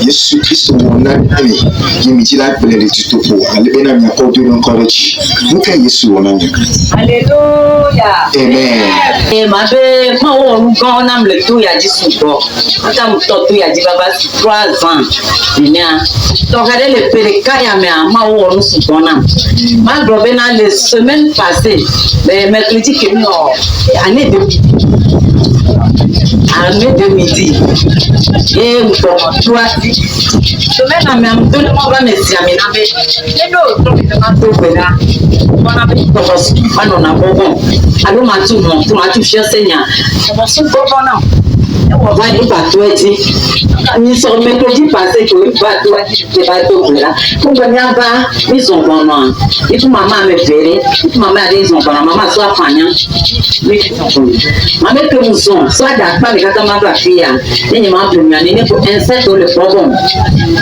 Yesu Kristo wonani yimitila pele tutupo alebena nyakodo encourage muka Yesu wonani. Hallelujah. Amen. Mabe ma wo ngon na mle tu ya Jesu go. Ata mto tu ya di baba 3 ans. Nya. Donc elle le pele kaya ma wo no su gona. Ma grobena les semaines passées, mercredi que non année de midi. Et nous sommes toi. Semaine à même deux mois va me examiner. Et nous donc de là. On a fait une conversation. On a bon. Alors ma cher Seigneur. On va se comprendre. On va y battre. Nous sommes mercredi passé que nous bateau là. Pour venir bas, ils sont bons. Et tout maman me verrait. Tout maman ils ont bons. Maman soit fania. Oui, maman que nous sommes. Soit d'accord avec ta maman fille. Ni maman première. Ni pour insecte le problème.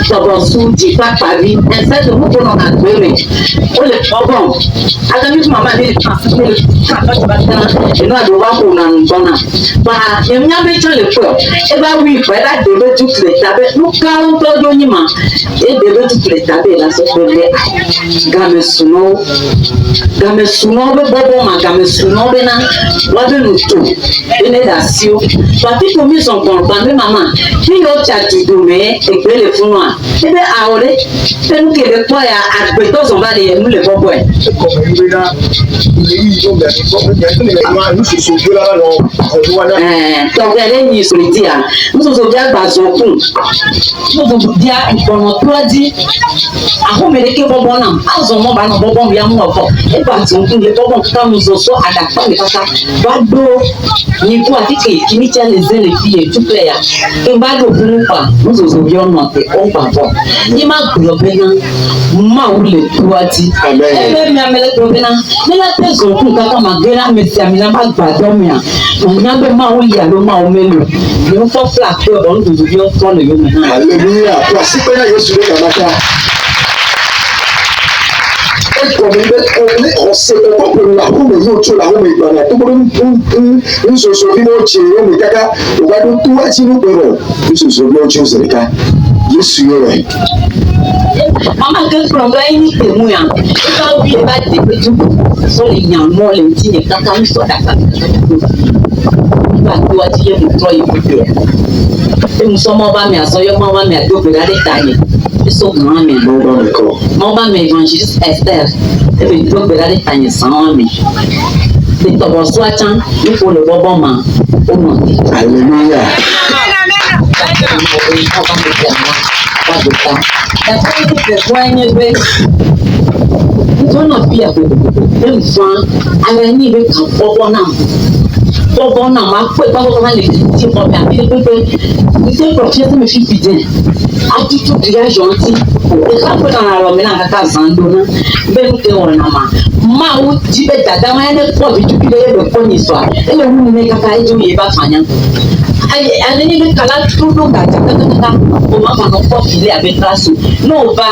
D'abord sous dit pas vie. Insecte nous pour nous attraper. Oh le problème. Alors nous maman dit transférer le nous devoir pour nous donner. Bah il y a bien le feu. Et bah oui, voilà de toutes les tables. Nous quand on donne ma et de toutes les tables là c'est pour les gamme suno be bobo ma gamme suno be na wa be nous tout ene dasio ba ti ko mi son kon ba me mama ki yo cha ti do me e pe le fun wa e be aore te nu ke le po ya agbe to so ba le mu le bobo e ko me be na ni yo be ko me be ma nu so so la lo o wa na to ga le ni so ti a nu so so ja gba so kun nu so dia ikono to di aho me le ke bobo na azo mo ba no bobo ya mu ofo e ba ti kun le bobo ka mu so so adapa le kaka ba do ni ku ati ke kimi cha le zele fie tu player e ba do fun pa nu so so yo no te o pa po ni ma glo be na ma u le tu ati e be mi amele to be na ni la te so kun kaka ma gera me ti amina ba gba do mi a nya be ma u ya lo ma u melu ni fo flat pe o ndu yo to le yo me na. Hallelujah. Kwa siku ya Yesu le kanaka. On sait pourquoi la roue est autour la roue est dans la tout une chose qui nous tient on est caca on va tout à tirer nous perron une chose qui nous tient c'est le Yesu est maman que problème ni te mouya quand oui va te tout so les nyamo les petits kaka nous so d'accord va tout à tirer nous toi il faut et nous sommes pas mais ça yo maman mais do be la détailler so grand mais maman mais évangéliste Esther et puis do be la détailler sans mais et to bo so chan il faut le bon maman au nom. Alléluia. Bon, non, ma foi, pas vraiment les petits problèmes. C'est propriété me fit bien. A tout bien gentil. Et quand on a la mena kaka zandona, ben que on a ma ou dit dada ma ne ko bi tu le ko ni so. Et le mu ne kaka e jo ye ba fanya. Ai ani kala tout no kaka kaka o ma fa no ko file avec trace. No ba,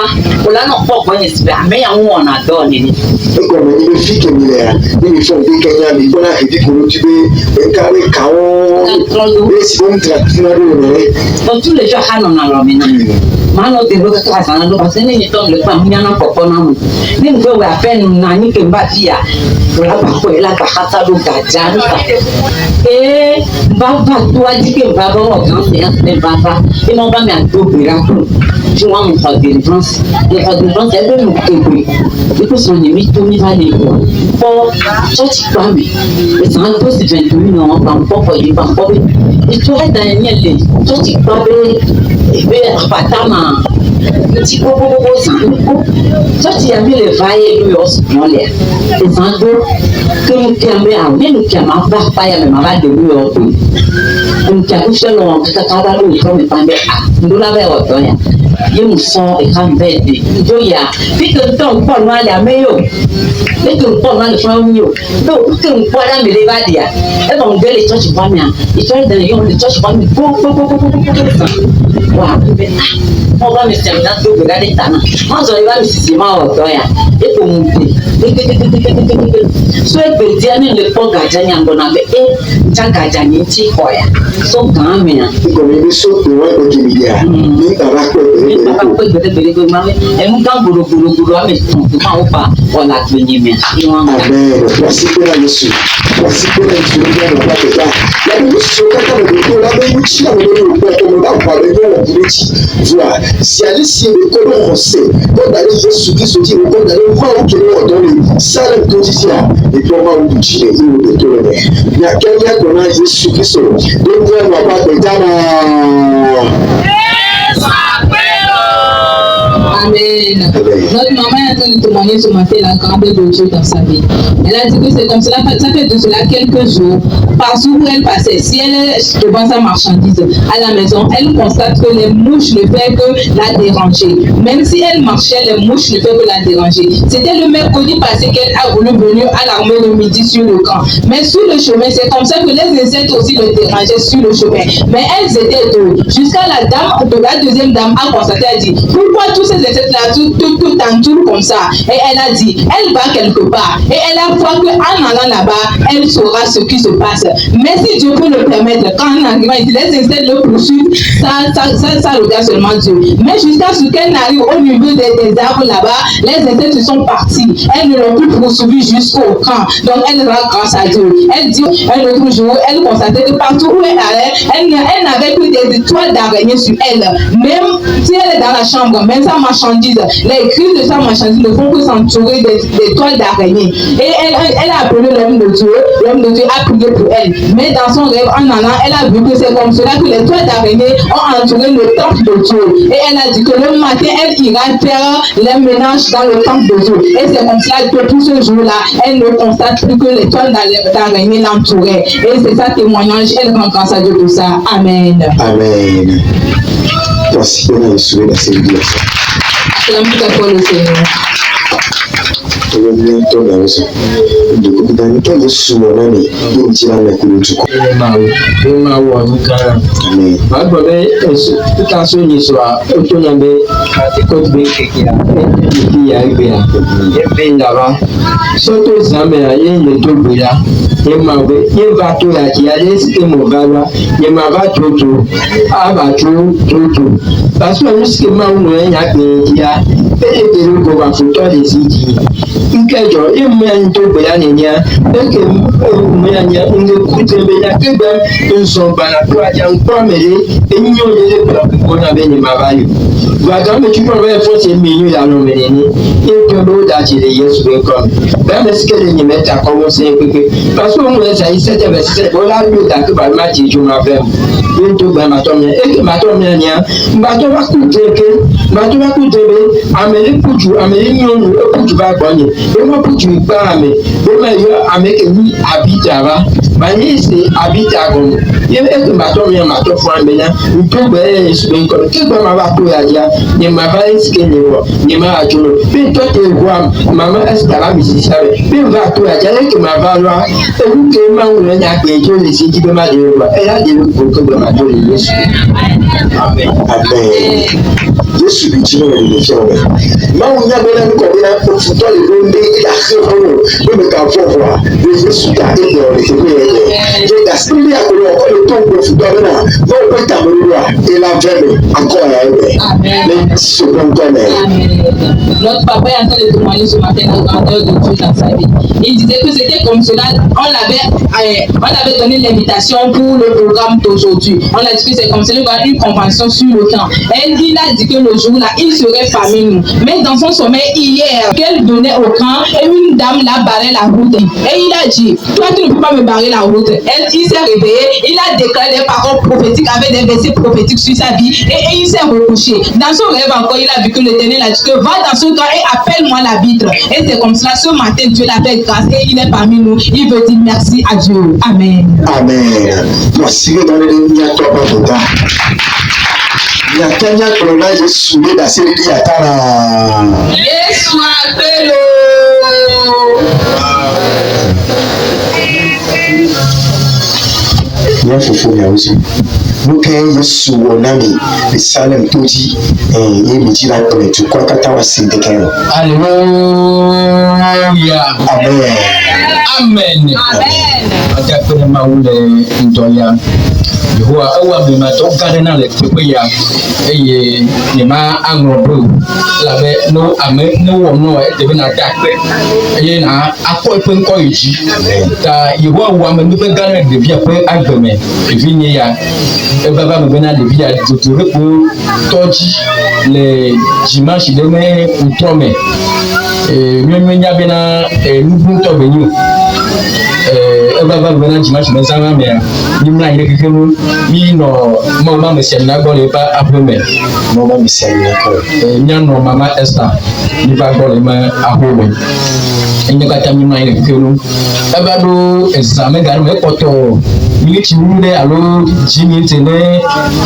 o la no ko ko ni se me ya won na do ni. E ko me ni fi ke mi le ni so bi Kenya mi bona e di ko ti be e ka we ka o e si bon traditionnel ni. Donc tous les jours on a la mena. Mano de lo kaka sana lo parce ni to le pa mi na ko na mu. Ni mo we afen na ni ke mba tia. La ba ko la ka hata do ga jan ka. Baba toi dit que baba o grand c'est baba. Et mon ba mi a do bira. Tu vois mon frère de France. Les frères de France elle veut nous kéber. Et que son ennemi tout mi va les voir. Pour tu pas mi. Et ça en pose 21 non pas pour y pas pour. Et tu es dans une ligne. Tu pas et bien patama petit bobo ça toi tu as mis le vaille lui aussi dans l'air et ça que nous qui a bien nous qui a ma pas ya ma va de lui on qui a couché long que ça va nous comme pas nous la ver autre ye mu son e kan bede yo ya bi ke ton po no ale ameyo bi ke po no ale fun yo do ke po ala me le ba dia e bon de le church ba mi e church de yo le church ba mi go wa be mo ba mi se na do be ga de tana mo so ba mi sisi ma o to ya e ko mu pe so e be dia ni le po ga ja nya ngona be e ja ga ja ni ti ko ya so kan mi na ko me bi so ko wa ko ki dia ni baba ko bere ko ma e mu kan buru ame ton ma o pa o la pe ni mi ni won amen merci pour la Jésus merci pour la Jésus bien la papa la bi so ka ka me ko la be mu chi na me ko ko da pa be yo ku chi voilà si ali si be ko lo se ko da Jésus qui se dit ko da le ma o ke lo don le sale to ti sia et puis ma o du chi e o de to le ya ke ya ko na Jésus qui se de ko ma pa be dama Amen. Notre maman est en train de témoigner ce matin la grandeur de Dieu dans sa vie. Elle a dit que c'est comme cela, ça fait de cela quelques jours, partout où elle passait, si elle est devant sa marchandise à la maison, elle constate que les mouches ne font que la déranger. Même si elle marchait, les mouches ne font que la déranger. C'était le mercredi passé qu'elle a voulu venir à l'armée le midi sur le camp. Mais sur le chemin, c'est comme ça que les insectes aussi le dérangeaient sur le chemin. Mais elles étaient deux. Jusqu'à la dame, la deuxième dame a constaté, elle a dit, pourquoi tous ces insectes-là, tout entourent comme ça? Et elle a dit, elle va quelque part. Et elle a foi qu'en allant là-bas, elle saura ce qui se passe. Mais si Dieu peut le permettre, quand on arrive, il dit, les insectes le poursuivent, ça regarde seulement Dieu. Mais jusqu'à ce qu'elle n'arrive au niveau des arbres là-bas, les insectes se sont partis. Elles ne l'ont plus poursuivi jusqu'au camp. Donc elle rend grâce à Dieu. Elle dit, un autre jour, elle constatait que partout où elle allait, elle n'avait que des toiles d'araignée sur elle. Même si elle est dans la chambre, même sa marchandise, les cris de sa marchandise ne font que s'entourer des toiles d'araignée. Et elle a appelé l'homme de Dieu a prié pour elle. Mais dans son rêve, en allant, elle a vu que c'est comme cela que les toiles d'araignée ont entouré le temple de Dieu. Et elle a dit que le matin, elle ira faire les ménages dans le temple de Dieu. Et c'est comme cela que tout ce jour-là, elle ne constate plus que les toiles d'araignée l'entouraient. Et c'est ça témoignage, elle rend grâce à Dieu pour ça. Amen. Amen. Merci pour nous souhaiter la célébration. Acclamez la foi le Seigneur. Nkejo imani to bayani nya eke umanya ngekutembe ya keba nsomba na kwa jankpamele enyo yele kwa na beni mabayo baga me chupa ba force minyu ya no meneni eke do da chire Yesu be kom ba me skele ni meta ko se pepe paso mo esa ise de be se bola lu da ke ba ma ji juma fem into ba ma to me eke ma to me nya ba to ba ku tebe amele puju amele nyonu puju ba gbonye e mo puju igba ame e ma yo ame ke ni abijara ba ni se abijagon ye eke ma to fo ame nya into ba Yesu be kom ke ba ma ba to ya ni ma ba iske ni wo ni ma ajuno bi to te gwa mama estara mi si sabe bi va to ya ke ma ba lo e ku ke ma wo nya ke jo le si ji be ma de wo e ya de ko be ma do le Yesu amen amen Yesu bi ti no le se o ma wo nya be na ko bi na o fu to le do nde ya se o no me ka fo fo a Yesu ta e de o le se ko ye je da spirit ya ko le to ko fu do na no pe ta mo ru a e la veme encore ya e amen so bon connaît. Notre papa est en train de témoigner ce matin la grandeur de Dieu dans sa vie. Il disait que c'était comme cela, on avait donné l'invitation pour le programme d'aujourd'hui. On a dit que c'est comme cela, il y a une convention sur le camp. Et il a dit que le jour-là, il serait parmi nous. Mais dans son sommeil hier, qu'elle venait au camp, et une dame l'a barré la route. Et il a dit, toi tu ne peux pas me barrer la route. Il s'est réveillé, il a déclaré des paroles prophétiques avec des versets prophétiques sur sa vie et il s'est recouché. Dans son rêve encore, il a vu que l'Éternel a dit que va dans son camp et appelle-moi l'arbitre. Et c'est comme cela, ce matin, Dieu l'a fait grâce et il est parmi nous. Il veut dire merci à Dieu. Amen. Amen. Merci dans le dernier Nyakanya Corona Yesu le da seri di atara. Yesu apelo. Ya fufu ya uzi. Nuke Yesu wonami Salem toji ye mijira kone tu kwa kata wa sindekero. Hallelujah. Amen. Amen. Ata pele maule ndoya. Yehowa awa bima to garena le tepeya eye ne ma angobro labe no ame no wo no e de na dakpe eye na akọ ipe nko yiji ta Yehowa wa me be garena de bia pe agbeme evinye ya e baba me na de bia tuture ko toji le dimanche de me utrome nya be na nubu to benyu baba me na dimanche me sama me ni mla ire kekemu mi no mama me sem na go le ba abome Mama mi seri na ko. nya no mama Esther ni ba go le ma ahome enye kata mi mla ire kekemu baba do examen ga me poto mi ti ru de alo jimi tene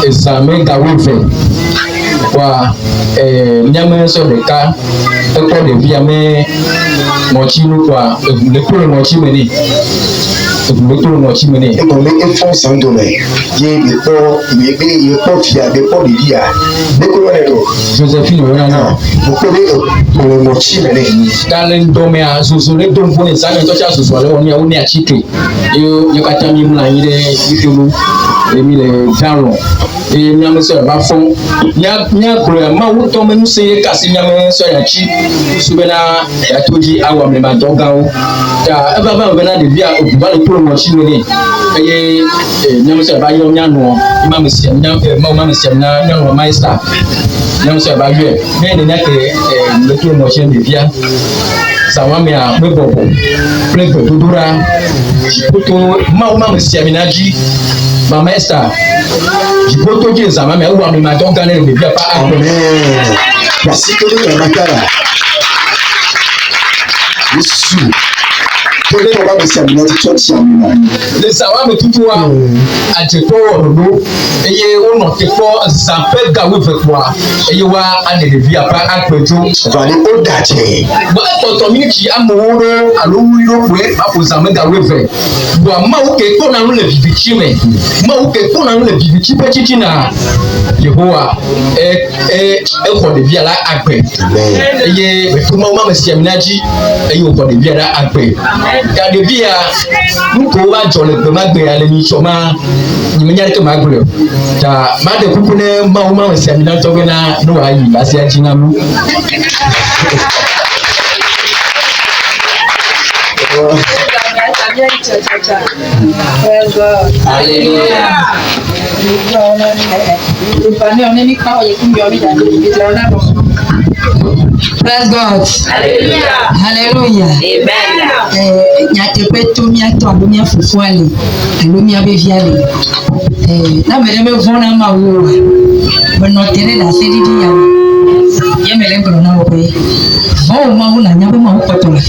examen ga wefe wa nyame so de ka e ko de bia me mo chi nu kwa le ko mo chi me ni Betul mo chi mene E ko me e fon sando me. Ye be po fia be po de dia. De ko wona do. Josephine wona na Mo ko de mo chi mene. Darling domea zuzure dombone sana to cha zuzwale oni oni achike yo kata mi mla ire ikelu emi le dalo nyame so ba fon nya kro ma wo to menu se kasi nyame so ya chi subena ya toji awa me ma doga o ta eba ba be na de bia obuba le pro mo chi mene eye nyame so ba yo nya no ma me se nya ma me se na nya no master nyame so ba yue me ne nya ke le pro mo chi de bia sawami a mebobo plego dudura jipoto ma me se minaji mama Esther jipoto je zamami uwa mi ma don gane le bia pa Amen. Basikele ya makara. Yesu. Tole baba mi seri na ti church ya mi. le sawami tutuwa ajepo orodo eye ono tepo zampe gawe fekwa eye wa ane le bia pa apejo Vale o daje. ba poto mi ki amoro alo wiro pe apo zampe gawe fe bo ma wo ke ko na le bibichi me ma wo ke ko na le bibichi pe chichi na Yehowa ko de bia la agbe Amen. eye to ma me siaminaji eye ko de bia la agbe ka de bia nuko wa jole pe magbe ale ni choma ni me nyare ke magbe ta ma de kuku ne ma wo ma siamina to be na no wa yi ase ajina mu Hallelujah. Praise God. Hallelujah. Hallelujah. Amen. Nyatepe to mia to alumia fufuale. Alumia beviale. Na mere me vona ma wo. Beno tere da sedi di ya. Ye mere ngro na wo pe. Oh ma wo na nya be ma wo kotola.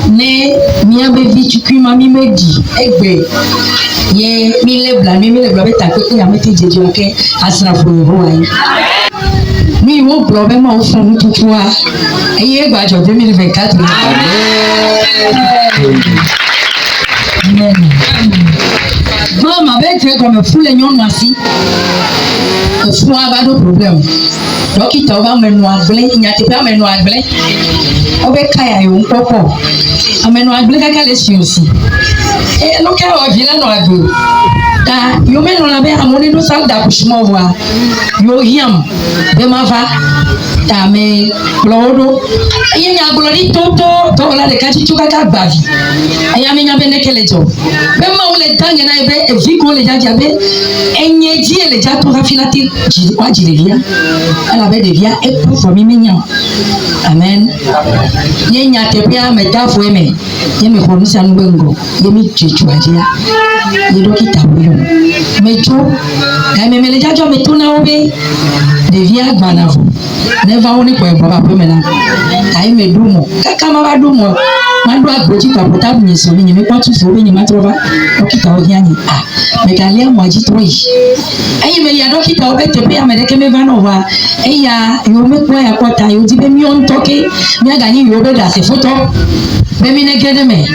Ne mia bevi chukuma mi medi egbe. Ye mi le bla be takwe ya meti jeju ake asra fo ho ai. Mi wo problem ma o fun tutu a eye gbajo 2024 amen mama be tre comme fule nyon masi o fun abado problem dókítà o ba menu agble nyate pe menu agble o be kaya yo popo amenu agble kaka le siusi no ke o vila no agble ta yo menu la be amoni no sal da kushimo wa yo hiam be mava ta me blodo ye nya glori toto to la de kachi chuka ka bavi aya me nya be nekelejo be ma ule tange na be e vi ko le jaja be enye ji le jato rafilati ji kwa jirelia ala be de via e pour for mi nya amen ye nya te pia me da fo me ye me ko nisa ngbengo ye mi chichu ajia ye dokita wilo mejo ka me le jajo me tuna obe de via gbanavo never only kwa baba pe me na ai me dumo kaka ma ba dumo Mandwa goji kwa potabu nyesomi nyeme kwa tu sobe nyema trova okita odiani megalia mwaji troi ayi me ya dokita obete pe amedeke me vanova eya yome kwa ya kota yodi be mi on toke mi aga ni yobe da se foto be mi ne gede me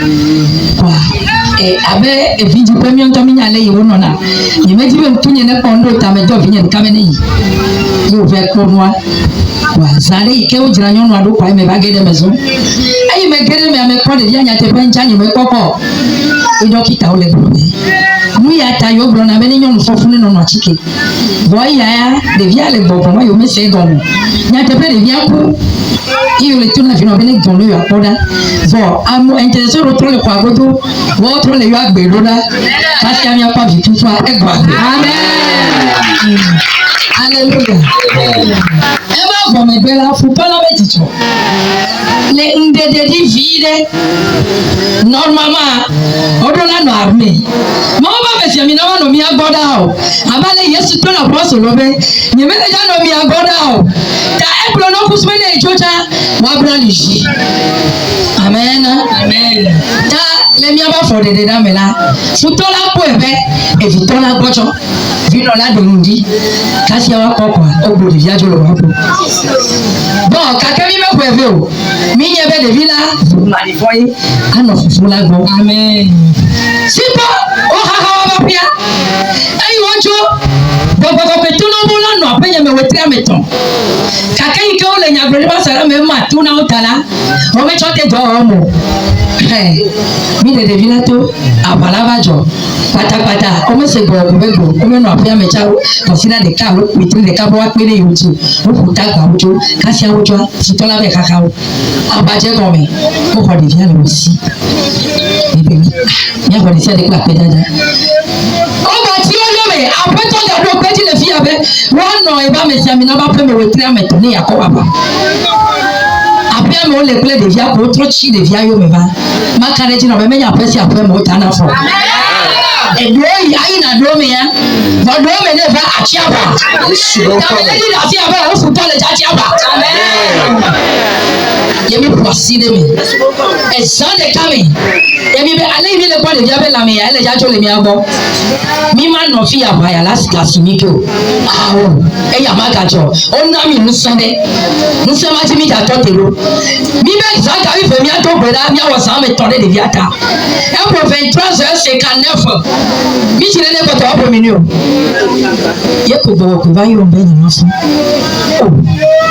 kwa abe eviji pe mi on to mi nyale yi wono na nyeme di be mpunye ne kondo tamedo vinye kamene yi yo ve konwa wa zare ike o jira nyonu ado kwa me bagede mezo ayi me gede me ame kwa de ya nyate pe ncha nyeme koko dokita ole bro mu ya ta yo bro na be ni nyonu fofunu no no chike boy ya de via le bobo mo yo me se gomo nyate pe de via ku iyo le tuna fino be ni gono yo akoda vo amo intereso ro tole kwa godo wo tole yo agbero da kasi ami apa vitu fa egba amen hallelujah eba bo me bela fu pala betito le ndede di vide normalement odola no arme ma ba be si ami na no mi agoda o abale yesu to na boso lobe nyemele ja no mi agoda o ta ebro no kusmene ejoja wa bra liji amen amen ta le mi aba for de da mela futola po ebe e vitola gojo vino la do ndi kasi awa kokwa ogbodi ya jolo wa po bon kakemi me po ebe o mi nyebe de vila manifoyi ano fufula go amen sipa o ha ba pia ayi wonjo gogo petuno bula no penye me wetra meton kakeni ko le nyabrele ba sara me ma tuna otala o me chote do mo mi de vila to abalaba jo patapata o me se go bego o me no apia me cha consider the car with the car wa pere yuju o kuta ga ojo kasi awojo sitola be kakao abaje go me o ko de via lo si ibe mi ya ko de se de la pedada o ba ti o yo me apeto ga do pe ti le fi abe won no e ba me si ami na ba pe me we tria me to ni yakoba ba apia me o le ple de via ko tro chi de via yo me ba ma kare ji no be me nya pesi apia me o ta na fo edo yi ayi na do me ya do me ne fa achiaba ta me le di da ti aba o fu to le ja achiaba amen yemi poside me e san de kame yemi be ale mi le bo de via be la me ya le ja jo le mi abo mi ma no fi aba ya last class mi ko awo e ya ma ga jo o na mi nu san de nu se ma ti mi ja to tero mi be za ka wi fe mi ato gbera mi awo san me to de via ta e pro 23h59 mi ti le ko to opo mi ni o ye ko bo ko ba yo be ni ma fun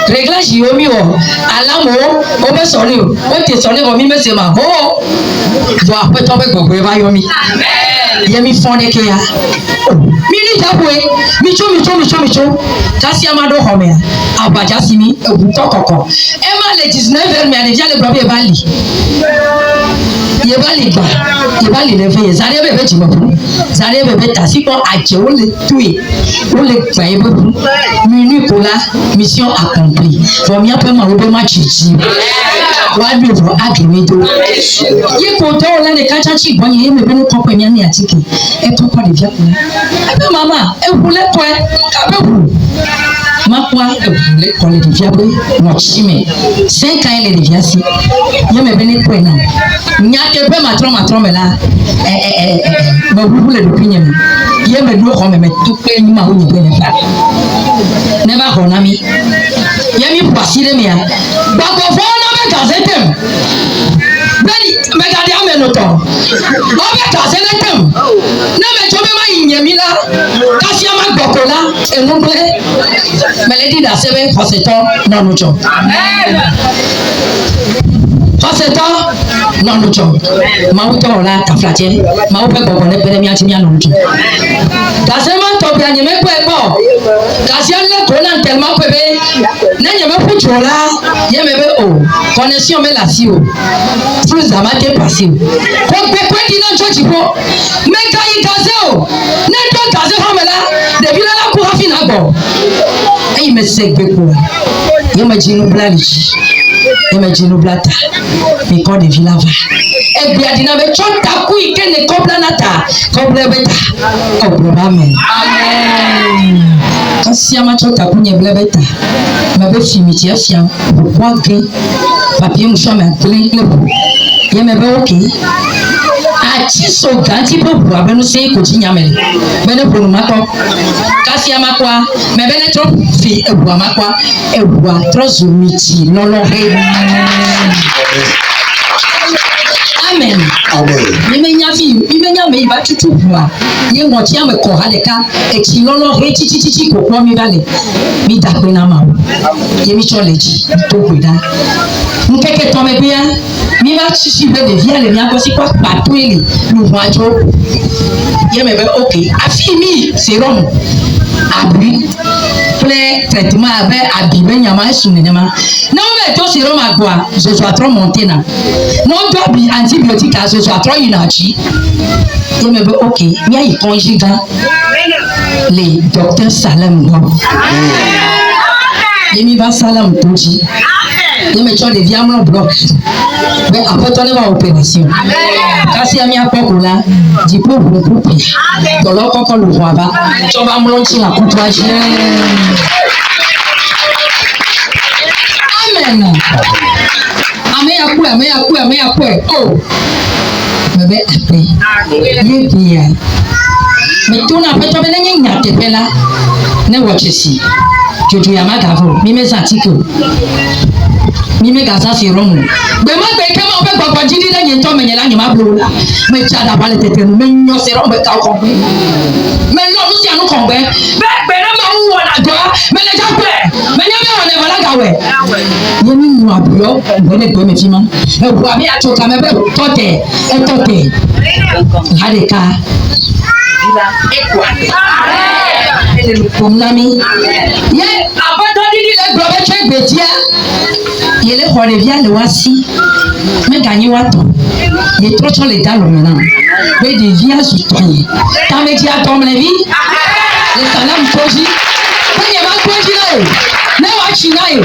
réglage yomi o alamo o be sori o te sori o mi me se ma ho do ape to be gbogbo e ba yomi amen ye mi fon de ke ya mi ni tabwe mi cho kasi amado ho me abaja si mi ebu to koko e ma le 19 me ane via le bro e ba li ye ba li le fe zare be ti mo zare be ta si ko aje o le tue o le gba e bu mi ni kola mission accomplie for mi ape ma o be ma chichi wa bi for agreement ye ko to la de kacha chi gbon ye me be no kopo mi ani atike e kopo de via kola e be mama e hule ko e ka be hu makwa le kole de via be no chime 5 ans le de via si ye me be ne ko na nya ke be matro me la ba hu le do pinye me ye me do ko me tu pe ni ma hu ni be ne fa ne ba ko na mi ye mi pasire me ya ba ko fo na me gazetem beni me ga dia me no to o be gazetem na me to be ma yin mi la kasi ama gbokola enumble melody da sebe foseto na nucho amen foseto na nucho ma uto ola kaflaje ma o pe gbokola pere mi ati mi anu nucho da sema to bi anyeme ko ebo kasi ale ko na telma ko be na nyeme fu chola ye me be o connexion me la si o plus da ma te passer ko pe ko di na church ko me ka yi gazeo na to gazeo ha me la de bi la ko ha fi na go e me se gbe ko ye ma jinu blalichi ye ma jinu blata mi ko de vilava e bi adina be chonta ku ikene kobla nata kobla beta kobla amen kasi ama chonta ku nye bla beta ma be fi mi ti afia kwa ke papier mu so ma kle kle ye me be okay achi so ganti po bu abenu se ko ji nyamele bene ponu mako kasi amakwa me bene trop fi ebu amakwa ebu atrozu miti lolo he amen imenya me ba tutu bua ye ngochi ame ko haleka echi lolo he chichichi ko kwa mi bale mi da pe na ma ye mi choleji to kwida nkeke to me bia mi ba chichi be de via le mi akosi kwa patweli lu wajo ye me be okay afi mi serum abri plein traitement avec abîmer nyama sunenema non mais toi serum agwa je sois trop monté na non toi bi antibiotique je sois trop inachi ye me be okay mi ayi conjugal les docteurs Salam no ye mi ba Salam toji ye me cho de viamlo bloc mais après toi va opération kasi ami apokola di po bu coupe to lo koko lu wa ba to ba mo nchi na kutuaje amen ame akwe oh bebe ape ye bia me tuna pe to be ne nya te pela ne watchesi jojo ya magavo mi me satiko mi me gaza si romu be ma be ke ma be gbagba jidi le yin to me yela yin ma blola me chada bale tete me nyo se ro be ka ko me lo lu si anu ko be na ma wo na go me le ja pe me nya me wona bala gawe ye mi nu aburo be le me fi ma e bu abi ato ka me be tote hadeka ekwa ele pomnami ye abato didi le grobe che betia ye le khore via le wasi me gagner wato ye trop les dalles maintenant be de via sutoye ta me dia tom le vie le Salam toji penye ba toji la ne wa china yo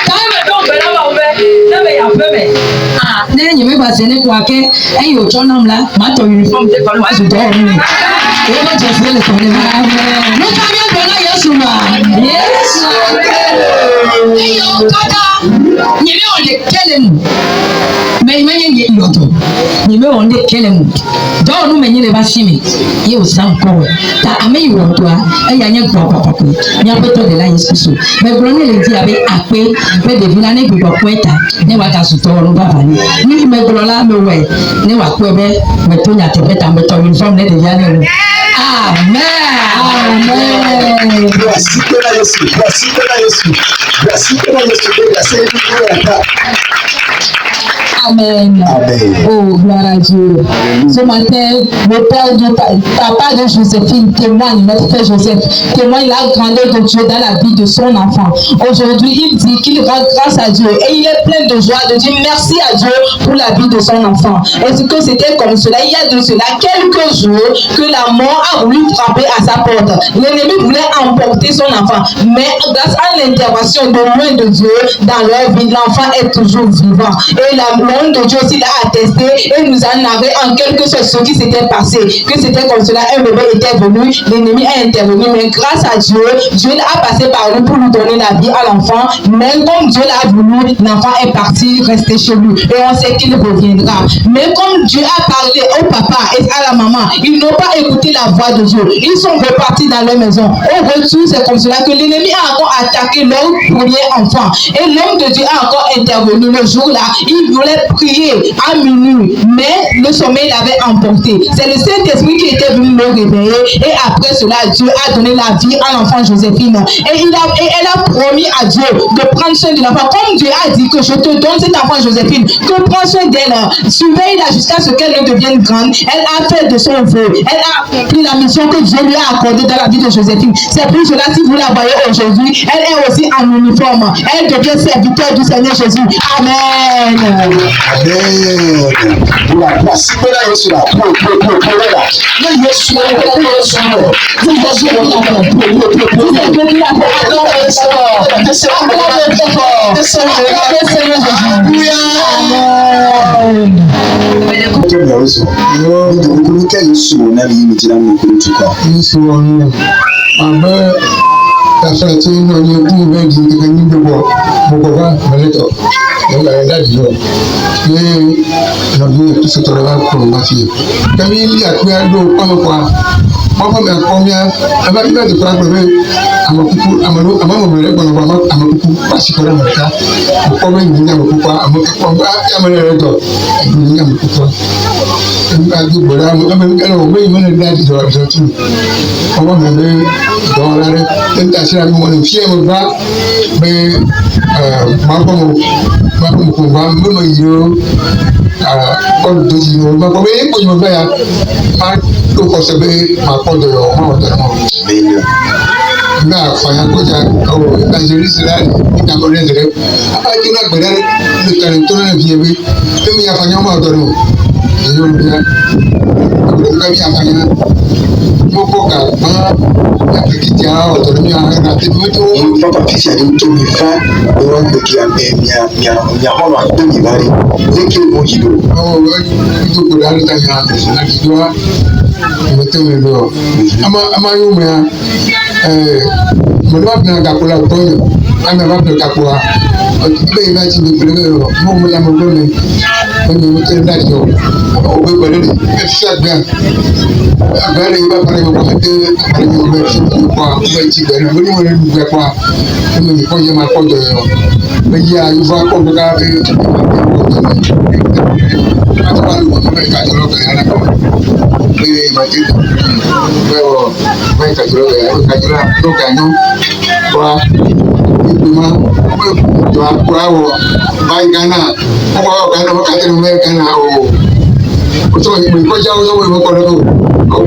ta me don be na ba be na be ya fe me ah ne nyi me ba se ne kwa ke e yo chonam la ma to uniform te ko wa su do ni e ba je se le ko ne ma no ka mi do na Yesu ma Yesu e yo kada nyi me on de kelemu me menye yoto nyi me on de kelemu do no menye le ba simi ye o san ko ta ame yo to a e ya nye gbo papa ko nya beto de la Yesu so me bro ne le di abe ape be de vina ne gbo kweta ne wa ka su to ro ba ba ni me bro la me we ne wa ko be me to nya te beta me to uniform ne de ya ne amen Merci que la Yesu Amen. Oh, gloire à Dieu. Ce matin, le père de papa de Joséphine témoigne, notre frère Joseph, témoigne la grandeur de Dieu dans la vie de son enfant. Aujourd'hui, il dit qu'il rend grâce à Dieu et il est plein de joie de dire merci à Dieu pour la vie de son enfant. Est-ce que c'était comme cela? Il y a de cela quelques jours que la mort a voulu frapper à sa porte. L'ennemi voulait emporter son enfant, mais grâce à l'intervention de loin de Dieu dans leur vie, l'enfant est toujours vivant. Et l'homme de Dieu aussi l'a attesté et nous a narré en quelque sorte ce qui s'était passé, que c'était comme cela, un bébé était venu, l'ennemi a intervenu, mais grâce à Dieu, Dieu a passé par lui pour lui donner la vie à l'enfant, mais comme Dieu l'a voulu, l'enfant est parti, resté chez lui et on sait qu'il reviendra. Mais comme Dieu a parlé au papa et à la maman, ils n'ont pas écouté la voix de Dieu, ils sont repartis dans leur maison. Au retour, c'est comme cela que l'ennemi a encore attaqué leur premier enfant et l'homme de Dieu a encore intervenu le jour-là. Il voulait prier à minuit, mais le sommeil l'avait emporté. C'est le Saint-Esprit qui était venu le réveiller et après cela, Dieu a donné la vie à l'enfant Joséphine. Et elle a promis à Dieu de prendre soin de l'enfant. Comme Dieu a dit que je te donne cet enfant Joséphine, que prends soin d'elle, surveille-la jusqu'à ce qu'elle ne devienne grande. Elle a fait de son vœu. Elle a accompli la mission que Dieu lui a accordée dans la vie de Joséphine. C'est pour cela, si vous la voyez aujourd'hui, elle est aussi en uniforme. Elle devient serviteur du Seigneur Jésus. Amen. Nah, fanya koja evangelist la ni na mo rezere apa ti na gbere le kan to na vie bi to mi afanya mo do no yo bia ko ka mi afanya mo ko ka ma na kiti a o to mi a na ti mo to mo pa pisi ani to mi fa o wa ko ki am mia ho wa to mi bari le ke mo jido o to ko da ta ya na ki do mo to mi do ama yo me mo ba na ga kula to ana ba ka kula be ba ti ni pele mo la mo le mo te da yo o be pele ni e fa ga agare ba pare mo ko te pare mo be ti ko ba ti be mo ni mo le gbe kwa mo ni ko ye ma ko do yo me ya yu va ko ga be ata lu mo be ka do be ana ko be ma ti pero me ka do be ka do ka no wa ma to akwao bai Ghana kwa Ghana wakati ni Ghana o to ni ko jawo yo we ko do ko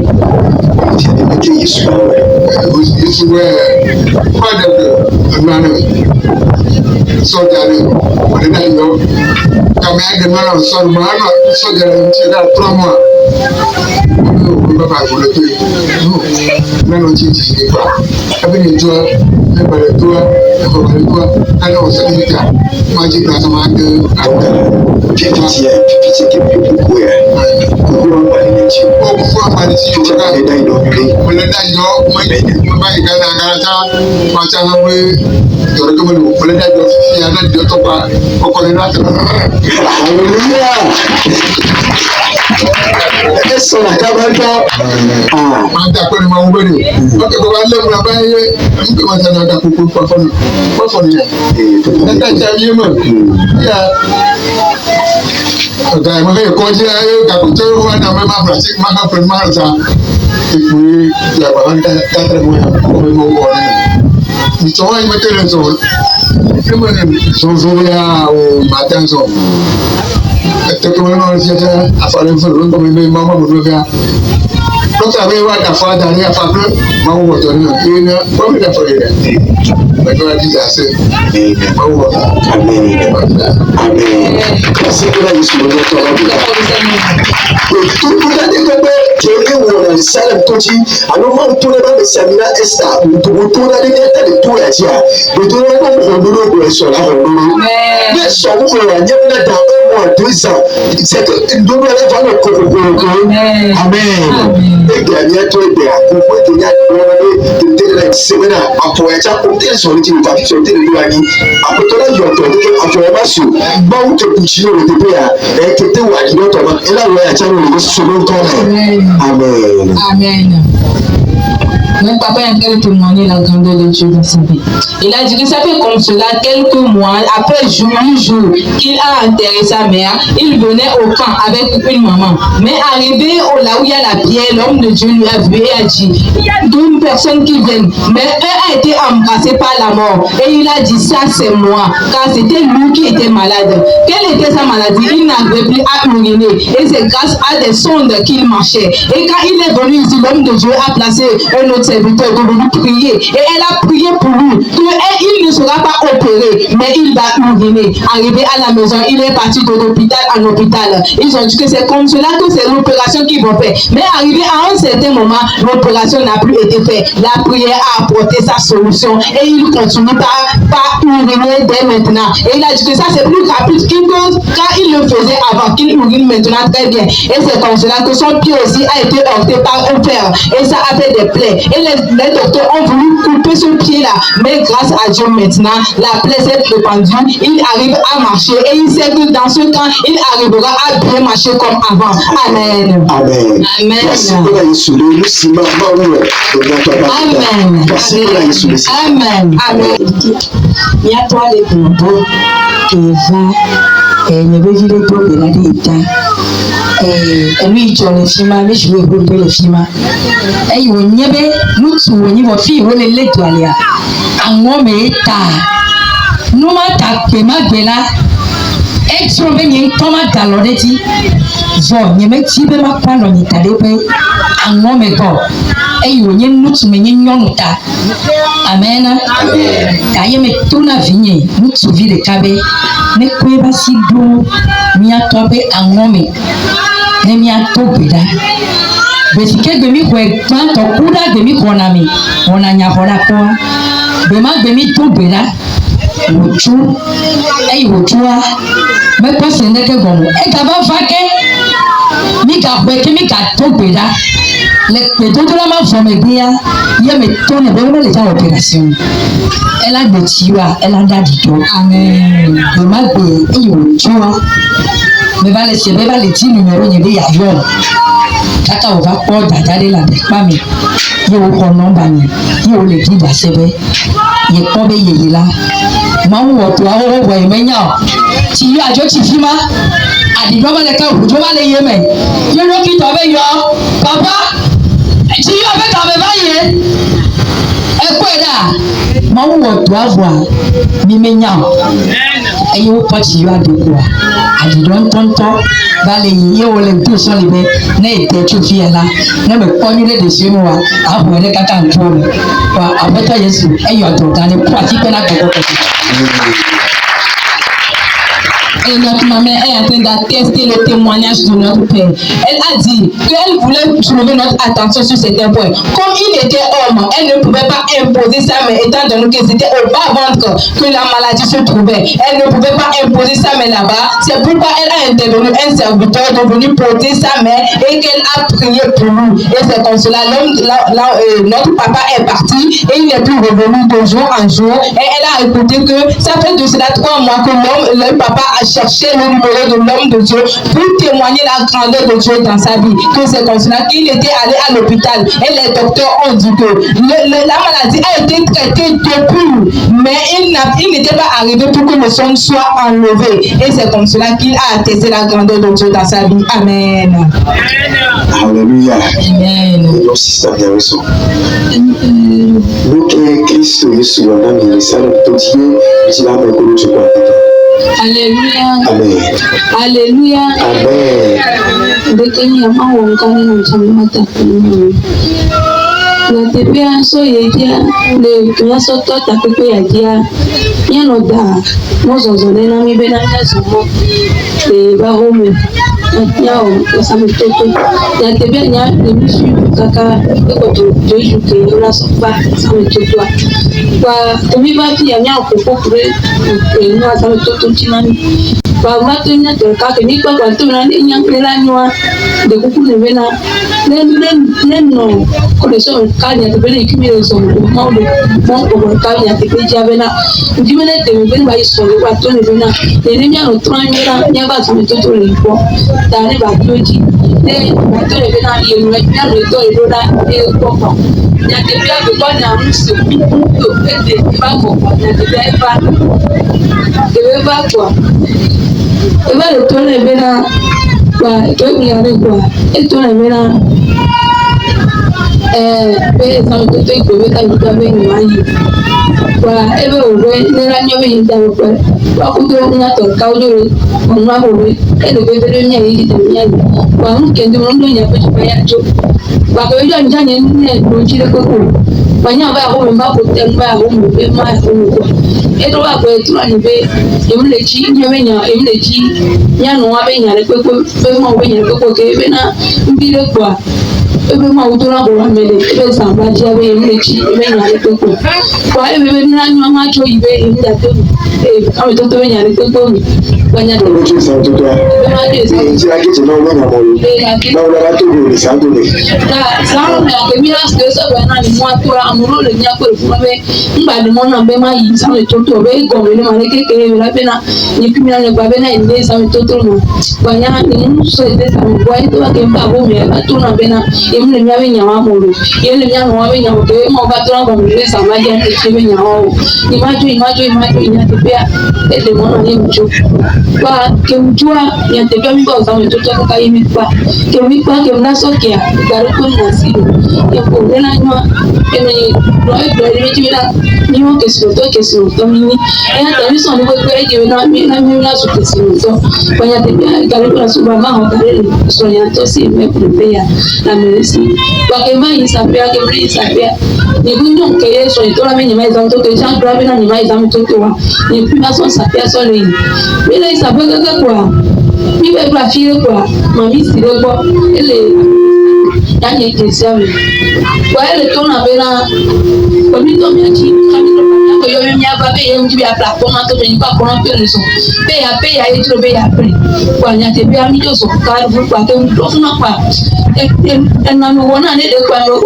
ni ti Yesu we father na so jare o le na yo kama ya de mara so ma so jare ti da promo no ba ko le to no no ti ti pa abi ni jo ne ba le to ko ba le to ana o sa ni ta ma ji ka ma de piti ke ko ya ko ba ni ti ko ba ni ti ko ka da ido ni ko le da yo ma ba ga na ga ta ma cha ha we to re ko mo ko le da yo fi ana di to pa ko ko le na ta hallelujah eso la cabata manda kwa ma ubeni okay ko ba le mo ba ye ko ma ta na da ko ko ni nta cha ye mo ya okay mo ko ji ayo ka ko to wa na ma pratik ma ka pre ma ta ipu ya ba nta ta tre mo mo ko ni to wa me tele so ya o matan so to no se ta afare fo ro ko me mama mo do ga to ta be wa da fa da ni afa ko ma wo to ni ni ko me da fo ye ba ko di ja se ma wo amen amen kasi ko la yesu mo to la bi to da de ko be ke ke wo na sala to ji ano ma to na ba samina esta to na de ta de to ya ji a de to na ko do do so la ho do be so mo wa nya na da mo to isa c'est que do do la fa ko amen e ga ni to de akufo to nya do de la semana apo ya cha ko de so ni ti fa so de do ani apo to la yo to de apo ba su ba u te ku chi o de be ya e ke te wa ni to ma e la wa ya cha ni so lo ko amen amen. Mon papa est en train de témoigner la grandeur de Dieu dans sa vie. Il a dit que ça fait comme cela quelques mois, après un jour qu'il a enterré sa mère, il venait au camp avec une maman. Mais arrivé là où il y a la pierre, l'homme de Dieu lui a vu et a dit, il y a deux personnes qui viennent, mais un a été embrassé par la mort. Et il a dit, ça c'est moi, car c'était lui qui était malade. Quelle était sa maladie? Il n'avait plus à uriner. Et c'est grâce à des sondes qu'il marchait. Et quand il est venu ici, l'homme de Dieu a placé un autre serviteur de lui prier. Et elle a prié pour lui. Il ne sera pas opéré, mais il va uriner. Arrivé à la maison, il est parti de l'hôpital en hôpital. Ils ont dit que c'est comme cela que c'est l'opération qu'ils vont faire. Mais arrivé à un certain moment, l'opération n'a plus été faite. La prière a apporté sa solution. Et il continue par uriner dès maintenant. Et il a dit que ça c'est plus rapide quand il le faisait avant, qu'il urine maintenant très bien. Et c'est comme cela que son pied aussi a été heurté par un fer. Et ça a fait des plaies. Et et les docteurs ont voulu couper ce pied-là. Mais grâce à Dieu maintenant, la plaie s'est répandue, il arrive à marcher et il sait que dans ce temps, il arrivera à bien marcher comme avant. Amen. Amen. Amen. Amen. Amen. Il y a toi les bonbons qui va et ne veut dire pour de la dita et lui tu le fima mais je veux pour le fima et il n'y avait nous tu n'y va fi on les l'étoile en homme ta nous ma ta que ma bella extroveni toma daloreti zo nyeme tibe makwa no nyitalepe anome go eyo nye nutu menye nyonuta amen amen kaye me tuna vinye nutu vile kabe ne kweba sidu mia tobe anome ne mia tobeda besike gemi kwe tanto kuda gemi konami ona nyahora kwa bema gemi tobeda wotu eyi wotua me pese ndeke gomo e ka ba fake mi ka gbe ki mi ka to gbeda le pe to la ma fo me bia ye me to ne be le ta opération elle a de tiwa elle a da dito amen de ma gbe eyi wotua me va laisser me va le ti numéro ni be ya yo kaka o va po dadade la de pa mi ye o ko number ni ye o le di da sebe ye ko be ye la ma wo to awo wo imenya ti yo ajo ti fi ma adi do ba le ka ojo ba le ye me ye ro ki to be yo papa ti yo be ka be ba ye e ko da ma wo to awo mi menya e yo po ti yo ade ko adi do tonto ba le ye o le do so le be na e te tu fi la na me ko ni le de se mo wa abu le ka kan to le wa abota Yesu e yo to ga ni ko ati pe na ko ko. Et notre maman est en train d'attester le témoignage de notre Père. Elle a dit qu'elle voulait trouver notre attention sur certains points. Comme il était homme, elle ne pouvait pas imposer sa main, étant donné que c'était au bas-ventre que la maladie se trouvait. Elle ne pouvait pas imposer sa main là-bas. C'est pourquoi elle a intervenu un serviteur de venir porter sa main et qu'elle a prié pour lui. Et c'est comme cela, notre papa est parti et il n'est plus revenu de jour en jour. Et elle a écouté que ça fait de cela 3 mois que le papa a cherché le numéro de l'homme de Dieu pour témoigner la grandeur de Dieu dans sa vie. Que c'est comme cela qu'il était allé à l'hôpital et les docteurs ont dit que la maladie a été traitée depuis, mais il n'était pas arrivé pour que le son soit enlevé. Et c'est comme cela qu'il a attesté la grandeur de Dieu dans sa vie. Amen. Alléluia. Amen. Nos systèmes de raison. Donc, Christ, Yesu, Wana, Misala, Totiye, Tila, Mekolo, Chukwa. Alléluia. Amen. Alléluia. Amen. Dekeni ama wongani na mtamata kuni. Na tepea so yedia le kuyaso tota pepe yadia. Yano da mozozo na mi bena nyazumo. Ba home. Yao osame toto. Ya tepea nya ebisu kaka ekoto joju ke ora sofa same toto. Kwa tobi ba ti nya okoko kure no asame toto chinani. Ba mato nya to ka ke ni kwa to na nya klela nywa de kuku ne bena no ko so ka nya te bele kimi so mo ko ka nya te pe ja bena ndimene te bele ba iso le wa to ne bena ne nya no tranira nya ba so toto le ko ta ne ba toji ne ba to ne bena ye no nya no to e roda e ko ko nya te bia be ko nya musu to e de ba ko nya te bia ba de ba ko e ba le to ne bena wa to mi are ko e to ne bena pe sa to to ko be ta ni ta be ni wa yi wa ebe owe ne ra nyo be yi ta ko wa ku to na to ka o do mo ma owe e le be be nya yi ta nya yi wa mu ke ndo ndo nya ko ba ya jo wa ko yo nya ne ne do ji le ko ko wa nya ba ho ba ko te ba ho mo be ma ho mo ko e do wa ko e tu ani be e mu le ji nyo be nya e mu le ji nya no wa be nya le ko ko be mo be nya ko ko ke be na mbi le ko ebe ma utola bo amele ebe samba je ebe mechi ebe nyale koko kwa ebe be na nyu ma cho ibe ebe da to awe to be nyale koko mi banya do Ojú ìsàn tó tó a. Ìjì akéjì náà wọ́n nàmọ́ lò. Báwo lára tó gbòòrò ìsàn tó lè. Sáwọn mi àgbẹ̀mí láti ṣe sọ̀rọ̀ náà ni mo á tóra àmúrò lè ní àpèrè fún ọbẹ̀ ńgbà ni mo náà bẹ́ máa yí sáwọn ètò tó ọbẹ̀ ìgọ̀wé ní màlẹ́ kékeré rẹ̀ lábẹ́ náà ní kí mi náà nípa bẹ́ náà ìdílé sáwọn ètò tó mọ̀ gbàyà ni mo sọ èdè sáwọn ìgbọ́ ayé tó bá kẹ́ ń bá àbọ̀ mi ẹ̀ bá tó náà bẹ́ náà èmi lè mi àwẹ̀ yàn wá mọ̀ rò èmi lè mi àwọn àwẹ̀ yàn wọ̀ pé mo bá tó náà bọ̀ mi lè sàmá jẹ́ ní ṣe bẹ́ yàn wá o ìmájú ìyàn ti bẹ́ ẹ̀dẹ̀ mọ́ náà ní ìjọ wa kemjua yanatembea mimba uzamu mtoto kaka hivi kwa kemikwa kemnasokea garuko na sido yapo nena nywa eme roe nimechimela niwo kesino to mini ena tabiso ni kwa je na mimi na su kesino to kwa yanatembea garuko na suba maho kale so yanto si me prepare na meresi kwa kema isapea kemri isapea ni bunyo ke yeso ni tola mimi mai za mtoto cha grave na ni mai za mtoto wa ni pima so sapea so le bila isapea kaka kwa Bibe kwa file kwa mami sile kwa ele yani kesiame kwa ele tona bena kwa mito miachi kamito kwa yo mimi hapa be yem jibi apla kwa mato be nipa kwa pe leso pe ya etro be ya pre kwa nyate be ami jo so ka ru kwa ke ndo funa kwa na no wona ne de kwa no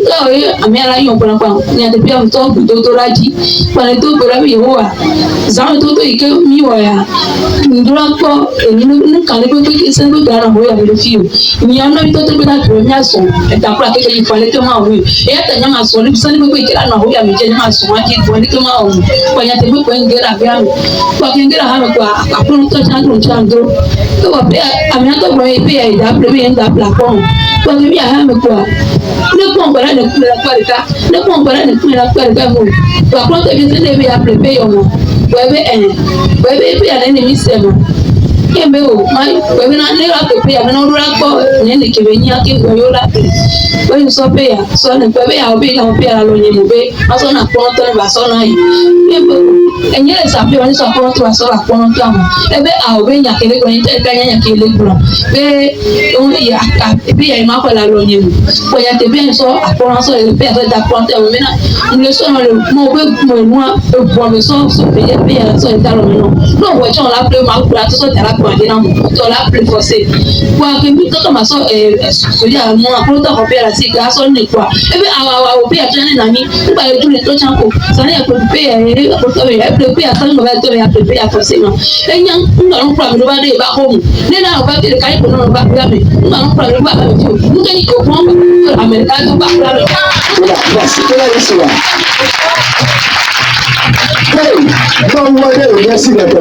ka we amela yo kwa nyate be am to do raji kwa ne to bora be ho zamu to ike mi wa ya ndura ko ni kale ko ke se ndo dara ho ya le fiu ni ana bi to be na to nya so eta pra ke ke fale to ma wi e ta nya ma so ni se ni ko ke na ho ya mi je ma so ma ki ko ni to ma o kwa nya te ko ngera bi am kwa ke ngera ha kwa apun to chando to wa pe amia to bro e pe ya da pre be nda pla ko kwa ke bi ha me kwa ne ko ngora ne kula kwa ne ko ngora ne kula kwa mo kwa ko te bi se ne bi ya pre pe yo mo webe pe ya ne mi sema kembe o mai webe na ne la pe ya na ru la ko ne ne ke be nya ke go yo la pe we so pe ya so ne webe ya obi na pe ya lo nye mo be aso na ko to ba so na yi kembe enye le sa pe oni so ko to so la ko to am ebe a obi nya ke le ko ni te ka nya ke le gro be o ya ka pe ya ma ko la lo nye mo ko ya te be so akoro so le pe ya so da ko te mo me na le so no le mo be mo e bo me so pe ya so da lo no no we chon la pe ma ku la to so da la ko de na mo to la pe for say kwa ke mi to ma so so ya mo akoro to ko pe la si ga so ni kwa ebe awa o pe ya tene na ni ngba le tu le to chan ko sa ya ko pe ya e ko to ya pe ya sa ngba to ya pe ya for say no enya ngba no pra mi do ba de ba ko mu ne na o ba de kai ko no ba ga me ngba no pra mi ba ba ti mu ke ni ko mo America to ba pra mi Tola yesu wa. Hey, don't worry, we see that.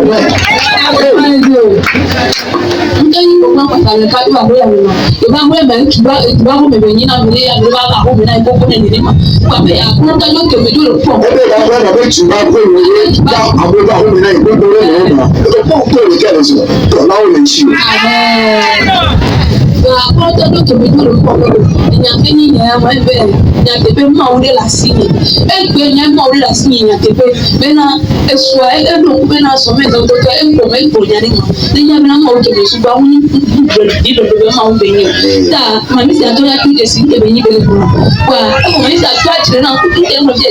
Ndeni ko ma patale ka ba bo ya mi no e ba mo e ba bo me be ni na mi ya mi ba ba bo me na ko ko ni ma ba be ya ko ta lo ke me do po Ebe ya ba na be tu ba ko ni da abo ba ho mi na ko do le na. E ko ko le ke le so. To na o le chi. Ko ta lo ke me do po nya ke ni ya ma be nya te be ma o le la si ni e gbe nya ma o le la si ni nya te be na e so e do be na so me do to e ko me ko nya ni ma ni nya na ma o ke me su ba woni di do be ma o be ni ta ma mi se ato ya ki ke si ke be ni be le ko wa e ko mi se ato a chire na ku ke mo je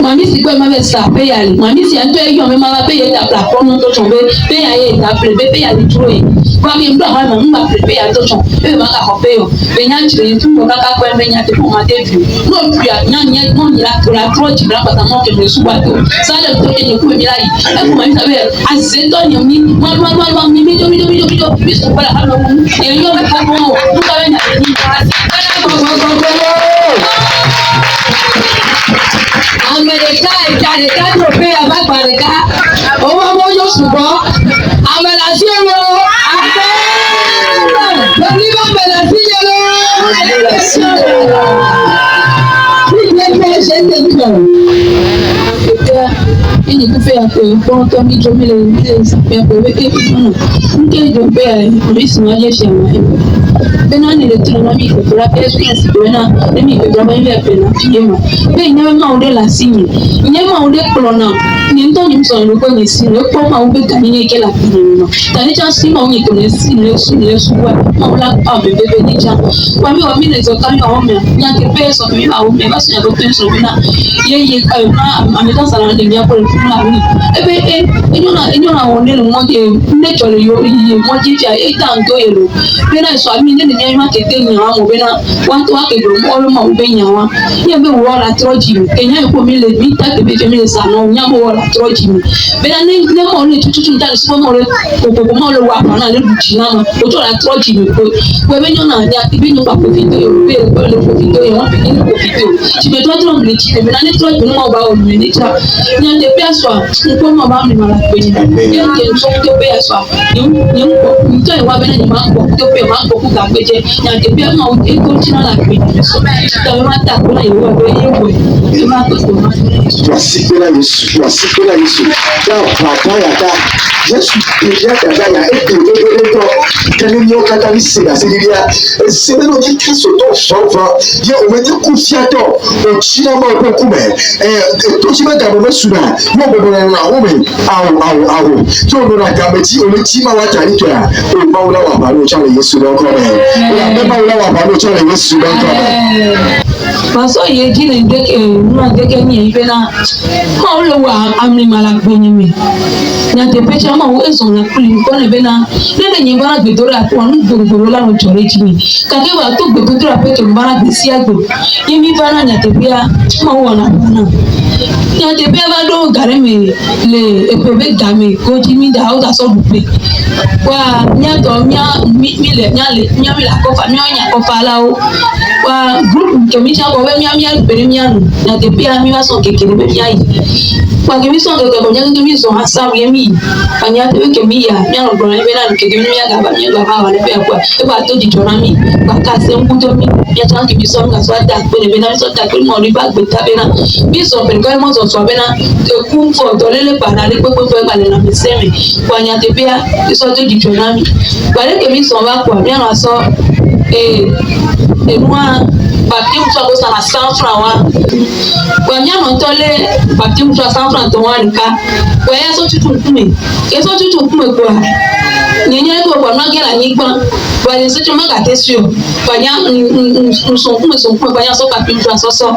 mami si ko ma be sa pe ya le mami si ato e yo me ma ba pe ye ta platform to chon be ya ye ta pe ya le tro e kwa mi ndo ha ma mba pe ya to chon e ma ka ko pe yo be nya chire tu ko ka ko e be nya te ko ma de fi no pia nya mo ni la tro chi bra pa ta mo ke me su ba to sa le to ke ni ku mi la yi e ko ma mi sa be a se to ni mi mi mi so ba ha no e yo me ko mo tu ka nya ni ba America ìjàdé ká tó pé àbágbàdé ká owó ọmọjọ ṣùgbọ́n àmàlà sí ẹ̀rọ àfẹ́ lórí bá bẹ̀rẹ̀ sí ẹ̀rọ bí ìgbẹ́ fẹ́ ṣe ń tẹ̀kọ̀. Ini tu fẹ́ àpò ìfọ́n tó ní jọmí lè ní ìsàpẹ́ àpò ìwé kéèkì náà ń kéèjọ pé àìsàn ayé ṣe àwọn ẹ̀rọ. bena ni le tulu na mi ko la experience bena ne mi ko ba ile pena yema be nyama ma onde la signe nyama onde plona ni ndo ni mso ni ko ni si le ko ma ube kan ni ke la pini no tani cha si ma ni ko ni si le su wa ma la pa be ni cha kwa mi ne zo kan yo me nya ke peso mi ma o me ba so nya ko peso bena ye ka ma ameta sala ni ya ko funa ni ebe inyona onde no mo je ne chole yo ye mo ji ja e tan do ye lo bena so ami ne ni ma ke te nya mo bena wa to wa ke do mo ma ube nya wa ye be wo la troji kenya ko mi le mi ta ke be mi le sa no nya mo la troji mi bena ne mo ni tutu ta so mo le ko mo le wa pa na le buchi na ma o to la troji mi ko we be nyona ni ati bi ni pa profito yo be le profito yo wa be ni profito ti be to tro mi ti be na ni troji mo ba o mi ni cha nya de pe so ko mo ba mi ma la pe ni ye ke so to pe so ni ko nto e wa be na ni ma ko to pe ma ko ku ga pe je nya de pe ma o e ko ti na la pe ni so ta ma ta ko na yo wa be ye we ti ma ko ko ma Wasipela Yesu, wasipela Yesu. Da papa ya da. Yesu ya da ya eto kani nyo kata ni se asilia. Se no ni Kristo to sova. Ye o meti kufiato o china ma ko kume. To chima da mo suna. Mo bo na na o me awu. To no na ga meti o meti ma wa tani to ya. O ba wala wa ba lo cha le Yesu don ko me. Ya ba wala wa ba lo cha le Yesu don ko me. Paso ye jine ndeke nwa ndeke ni ibena ko lo wa amni mala gbenyi mi na te pecha ma wo eso na kuli ko ne bena ne nyi bara gbedoro apo anu gbogbo la no chore ji mi ka ke wa to gbedoro apo to bara gbe si agbo yimi bara nya te bia ma wo na bana nya te bia ba do gare mi le epebe ga mi ko ji mi da o da so dupe wa nya to nya mi le nya mi la ko fa mi nya ko fa la o wa group ke mi cha ko we mi pere mi anu na te bia mi wa so kekere be mi ayi wa ke mi so do ko nya ke mi so hasa we mi anya te ke mi ya mi anu bro be na ke mi ya ga ba wa le pe kwa e ba to di jona mi ba ka se nku to mi ya cha ke mi so nga so da pe be na mi so da pe mo ri ba gbe ta be na mi so pe ko mo so be na ke kun fo to le pa na le pe ba le na mi se mi wa nya te bia so to di jona mi ba le ke mi so ba kwa mi anu so moi baptême soit que ça na 100 francs wa kwa nyama tole baptême soit 100 francs to wa nka kwa ya so tutu kume ke so tutu kume kwa nyenye ko kwa na gela nyigba kwa ye se tuma ga tesio kwa nya so kume kwa nya so baptême soit so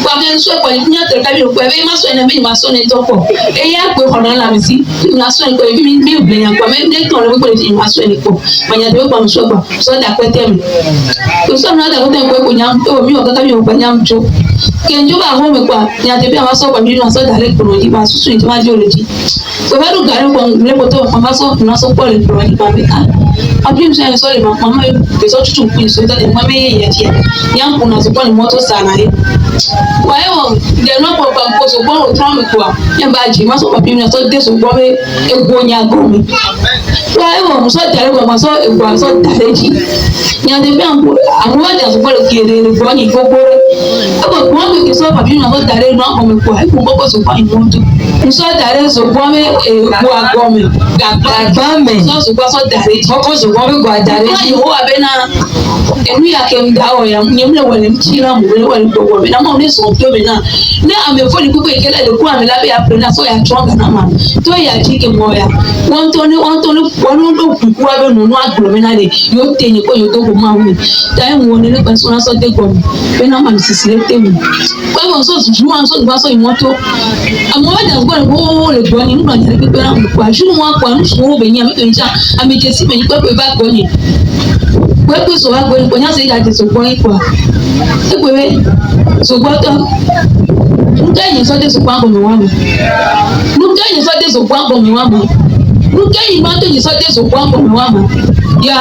kwa ke so kwa nya te ka bi kwa be ma so na be ma so ne to ko e ya pe ko na la mi si na so ko bi mi ble ya kwa me de to le ko le ma so ne ko ma nya de kwa so kwa so da kwete mi so na da ko te ko nyam to mi o kaka mi o kwa nyam jo ke njo ba ho me kwa nya te bi ma so kwa mi na so da le ko ji ba susu ni ma jo le ji so ba du gare ko le ko to ma so na so ko le ko ji ba be abi mi so le mama be so tutu ku so da de ma me ye ji nyam ko na so ko ni moto sana le wa e wo de no ko pa ko so bo o tra mi kwa nya ba ji ma so pa mi na so de so bo be ego nya go mi wa e wo mo so da le ko ma so ego so da le ji nya de bi ambo àwọn àjà so le kere le bo ni gogoro e bo ko mo ke so pa mi na so da le no ko mi kwa e ko bo so pa ni moto so da le so bo me ego ago mi ga me so so da le ji ko so bo me gwa da le ji o abena enu ya ke mda o ya nyemle wale mchira mwele wale dogo na mo ne so pyo na na amefoni kuko ikela le kwa mela be aprena so ya twanga na ma to ya chike moya wonto wonu do kuwa be no agro me na le yo tenye ko yo dogo ma wi time woni le person so de go be na ma sisile temu kwa mo so juwa so gba so imoto amo da gbo go le go ni ngba ni pe na kwa ju mo kwa nso be nya me to nja ameje si me ni pe ba go ni wewe so wa gbo ni nya se ya je so gbo ipo ekwe so gbo to nkeyin so de so gbo mi wa mi nkeyin so de so gbo mi wa mi nkeyin ma to yin so de so gbo mi wa mi ya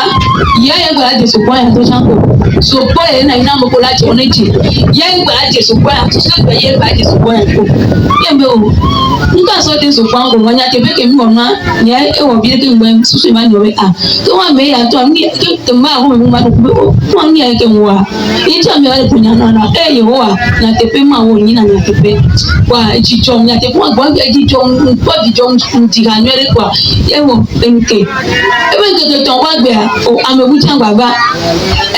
ye gba de so gbo ya to sanko so gbo ye na ina mo ko lati oneji ye gba de so gbo ya to so gbo ye gba de so gbo ya ko ye me o nka so de so kwa ngo nya ke be ke mi ona nya e wo bi ke ngban susu ma nyowe a to wa me ya to mi ke to ma ho me ma do ko ni ya ke wa i to mi wa to nya na na e yo wa na te pe ma wo ni na nya te pe wa ji jo nya te kwa gba ji jo ko ji jo ti ga nywere kwa e wo penke e be ke to wa gbe a o amebu chan baba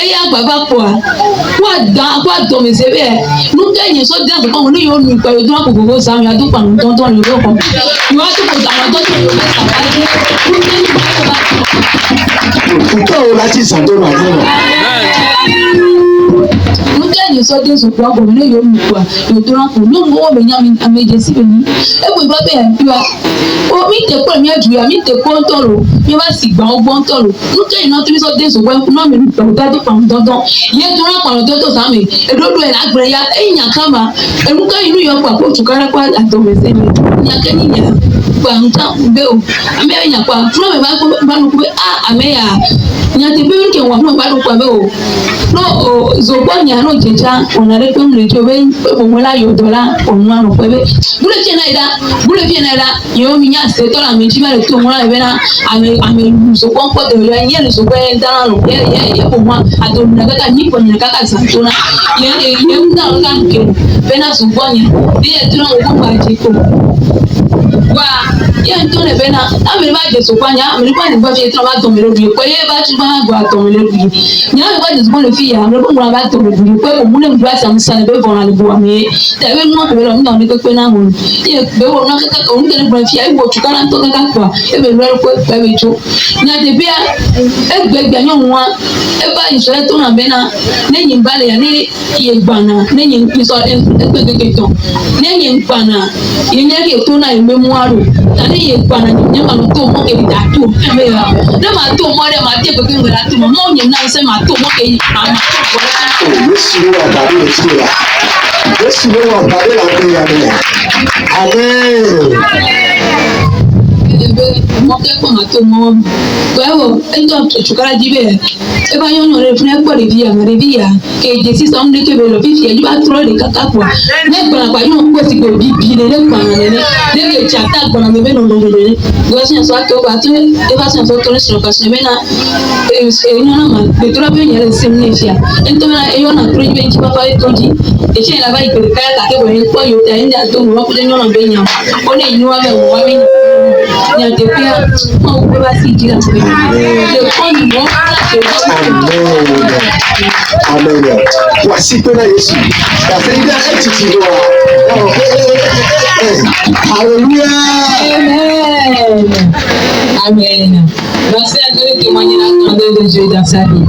e ya baba po a wa da kwa do me se be nu ke yin so de ko ni yo nu pe do ko go sa mi adu pa ton ton yo ko yo atu ko ta do to yo sa ba nu ke ni ba Pourquoi on a dit ça de manière? Ni so de so kwa go ni yo nu kwa yo to ran ko no mo be nya mi ameje si be ni e bo ba be en biwa o mi te ko mi aju ya mi te ko ntoro mi ba si gba ogbon ntoro nu ke ina ti so de so kwa no mi nu pe da do pa dandan ye to ran pa do to sa mi e do do e la gbe ya e nya kama e nu ka inu yo pa ko tu kara kwa atome se ni nya ke ni nya kwa nta be o ame nya kwa fro me ba nu ku ame ya nya te be nke wa no ba do kwa be o no o zo kwa nya no jeja onare pe mu lejo be o mo la yo dola o mu anu pe be bule je na ida bule fi na ida yo mi nya se to la mi ji ba le to mo la be na ame zo kwa ko de yo yen zo kwa ndara no ye o mo ado na ka ni ko na ka sa to na ye nda ka nke be na zo kwa nya ye to na o ko ba ji ko wa ye nto le be na ame ba je zo kwa nya ame ba ni ba fi to ba to me lo bi ko ye ba tu ba gba to me lo bi nya ba je zo le fi ya ame ko mo ba to me bi ko mo mune mba sa msa be vona le bo ame te be no ko lo nda ni ko pe na mo ye be wo na ka ko nde le bo fi ai wo tu kana to ka kwa e be lo ko pe be jo nya de bia e gbe nyon wa e ba iso le to na be na ne yin ba le ya ni ye gbana ne yin pi so e gbe to ne yin gbana ye nya ke to na e memu aro ta ne ye gbana ni ma to mo ke da to e be ya ne ma to mo de ma te ko ke ngara to mo yin na se ma to mo ke ma Yesu ló wà tàbí ètí rà. Yesu ló wà tàbí làbẹ́ ìyàmẹ́. Amen. Mo kẹ́kọ̀ọ́ máa tó mọ́ gbẹ́wò ẹjọ́ ìtùkárá jíbẹ̀ ẹ bá yọ̀nà rẹ̀ fún ẹgbọ́ rẹ̀ bíyà mọ̀ rẹ̀ bíyà kéde sísọ ń lé kébé lọ fífi ẹjú bá túrọ̀ rẹ̀ káká pọ̀ lẹ́gbọ̀n àgbà yóò kó ti gbò bíbí lé lẹ́gbọ̀n àná rẹ̀ lẹ́gbẹ̀ẹ́ tí a tá gbọ̀nà mi bẹ́ẹ̀ lọ́dọ̀ rẹ̀ gbọ́sí ẹ̀sọ́ àtọ́gbà tó ẹ bá sẹ̀sọ́ tó rẹ̀ sọ̀rọ̀ kàṣẹ́ mẹ́na èyí náà mà gbẹ̀tọ́rọ̀ bẹ́ẹ̀ yẹn lè sẹ́mi ní ìfìyà nítorí ẹ̀yọ́ náà tó yẹ kí pápá yẹ tó di èyí ẹ̀ làbá ìgbèrè káyà kàkébọ̀ yẹn pọ̀ yóò tẹ̀ ẹ̀yìn àti òun wọ́pọ̀ lẹ́yìn ọ̀nà bẹ́ẹ̀ yàn ó ní ìní wá bẹ̀ wọ́n wá bẹ́ẹ̀ ni a te pe mo pe ba si di la pe le kon ni mo Amen. Voici que là Jésus. La Seigneur est ici. Alléluia. Amen. Amen. Merci à Dieu de témoigner la grandeur de Dieu dans sa vie.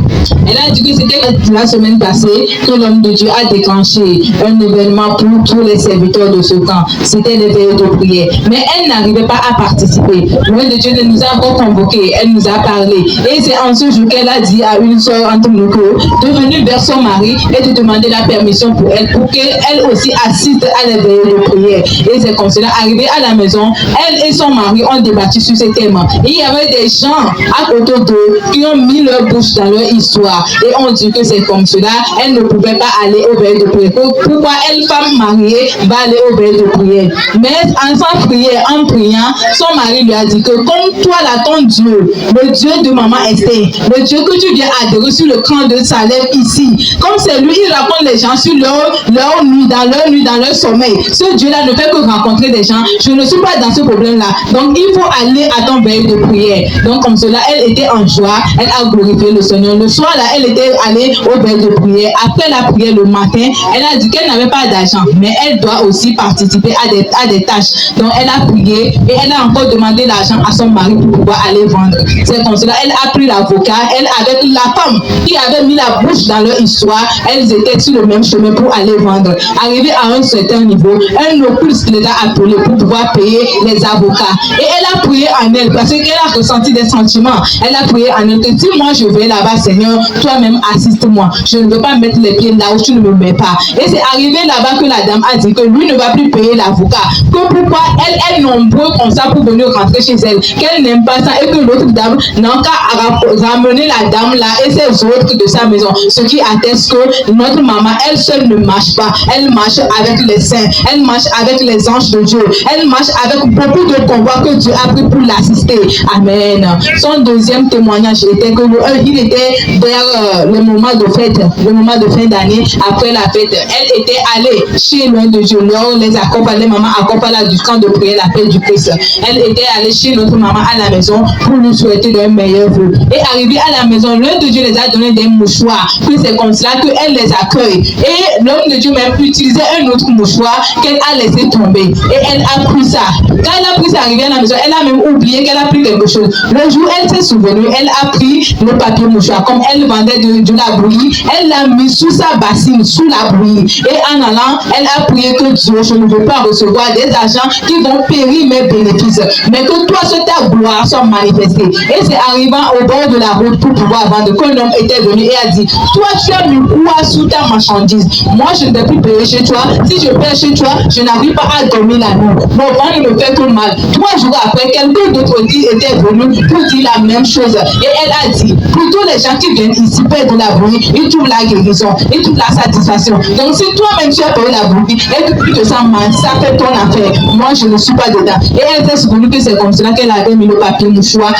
Elle a dit que c'était la semaine passée que l'homme de Dieu a déclenché un événement pour tous les serviteurs de ce camp. C'était l'éveil de prière. Mais elle n'arrivait pas à participer. L'homme de Dieu nous a encore convoqués. Elle nous a parlé. Et c'est en ce jour qu'elle a dit à une soeur entre nous de venir vers son mari et de demander la permission pour qu'elle aussi assiste à l'éveil de prière. Et c'est comme cela, arrivée à la maison, elle et son mari ont débattu sur ce thème. Et il y avait des gens à côté d'eux qui ont mis leur bouche dans leur histoire et ont dit que c'est comme cela, elle ne pouvait pas aller au veille de prière. Pourquoi elle, femme mariée, va aller au veille de prière? Mais en sans prière, en priant, son mari lui a dit que comme toi là, ton Dieu, le Dieu de maman Esther, le Dieu que tu viens adhérer sur le camp de Salem ici, comme c'est lui, il raconte les gens sur leur nuit, dans leur sommeil. Ce Dieu-là ne fait que rencontrer des gens. Je ne suis pas dans ce problème-là. Donc il faut aller à ton veille de prière. Donc comme cela, elle était en joie, elle a glorifié le Seigneur. Le soir là, elle était allée au veille de prière. Après la prière le matin, elle a dit qu'elle n'avait pas d'argent, mais elle doit aussi participer à des tâches. Donc elle a prié et elle a encore demandé l'argent à son mari pour pouvoir aller vendre. C'est comme cela, elle a pris l'avocat, elle avec la femme qui avait mis la bouche dans leur histoire, elles étaient sur le même chemin pour aller vendre. Arrivée à un certain niveau, un occulte les a appelés pour pouvoir payer les avocats. Et elle a prié en elle parce que qu'elle a ressenti des sentiments. Elle a prié en elle, si moi je vais là-bas, Seigneur, toi-même assiste-moi. Je ne veux pas mettre les pieds là où tu ne me mets pas. Et c'est arrivé là-bas que la dame a dit que lui ne va plus payer l'avocat. Que pourquoi elle est nombreux comme ça pour venir rentrer chez elle, qu'elle n'aime pas ça et que l'autre dame n'a qu'à ramener la dame là et ses autres de sa maison. Ce qui atteste que notre maman, elle seule ne marche pas. Elle marche avec les saints, elle marche avec les anges de Dieu, elle marche avec beaucoup de convois que Dieu a pris pour l'assister. Amen. Son deuxième témoignage était que il était vers le moment de fête, le moment de fin d'année, après la fête. Elle était allée chez l'un de Dieu. Lors les accompagnait, maman accompagnait du camp de prière la paix du Christ. Elle était allée chez notre maman à la maison pour lui souhaiter un meilleur vœu. Et arrivée à la maison, l'un de Dieu les a donné des mouchoirs. Puis c'est comme cela qu'elle les accueille. Et l'homme de Dieu même utilisait un autre mouchoir qu'elle a laissé tomber. Et elle a pris ça. Quand elle a pris ça, arrivée à la maison, elle a même oublié qu'elle a pris quelque chose. Le jour, elle s'est souvenue, elle a pris le papier mouchoir. Comme elle vendait de la bouillie, elle l'a mis sous sa bassine, sous la bouillie. Et en allant, elle a prié que Dieu, je ne veux pas recevoir des agents qui vont périr mes bénéfices, mais que toi, sur ta gloire, soit manifestée. Et c'est arrivant au bord de la route pour pouvoir vendre qu'un homme était venu et a dit, toi, tu as mis quoi sous ta marchandise? Moi, je ne vais plus payer chez toi. Si je paie chez toi, je n'arrive pas à dormir la nuit. Mon ventre me fait tout mal. 3 jours après, quelqu'un d'autre était venu pour dire la même chose. Et elle a dit, plutôt les gens qui viennent ici perdent de la bouillie, ils trouvent la guérison, ils trouvent la satisfaction. Donc si toi-même tu as payé la bouillie et que tu te sens mal, ça fait ton affaire. Moi, je ne suis pas dedans. Et elle s'est souvenue que c'est comme cela qu'elle avait mis le papier mouchoir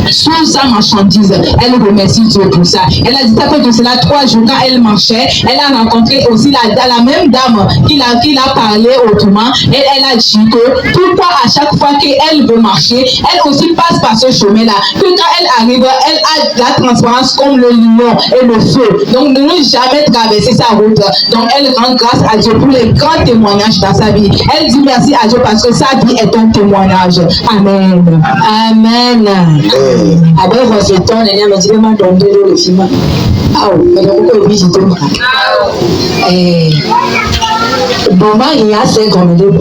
sous sa marchandise. Elle remercie Dieu pour ça. Elle a dit ça fait de cela 3 jours quand elle marchait. Elle a rencontré aussi la même dame qui l'a parlé autrement. Et elle a dit que pourquoi à chaque fois qu'elle veut marcher, elle aussi passe par ce chemin-là. Que quand elle arrive, elle a la transparence comme le lion et le feu. Donc ne jamais traverser sa route. Donc elle rend grâce à Dieu pour les grands témoignages dans sa vie. Elle dit merci à Dieu parce que sa vie est un témoignage. Amen. Amen. Après, voici ton dernier, mais tu m'as donné le film. Ah oui, mais pourquoi oui, je te dis. Bon, il y a 5 ans de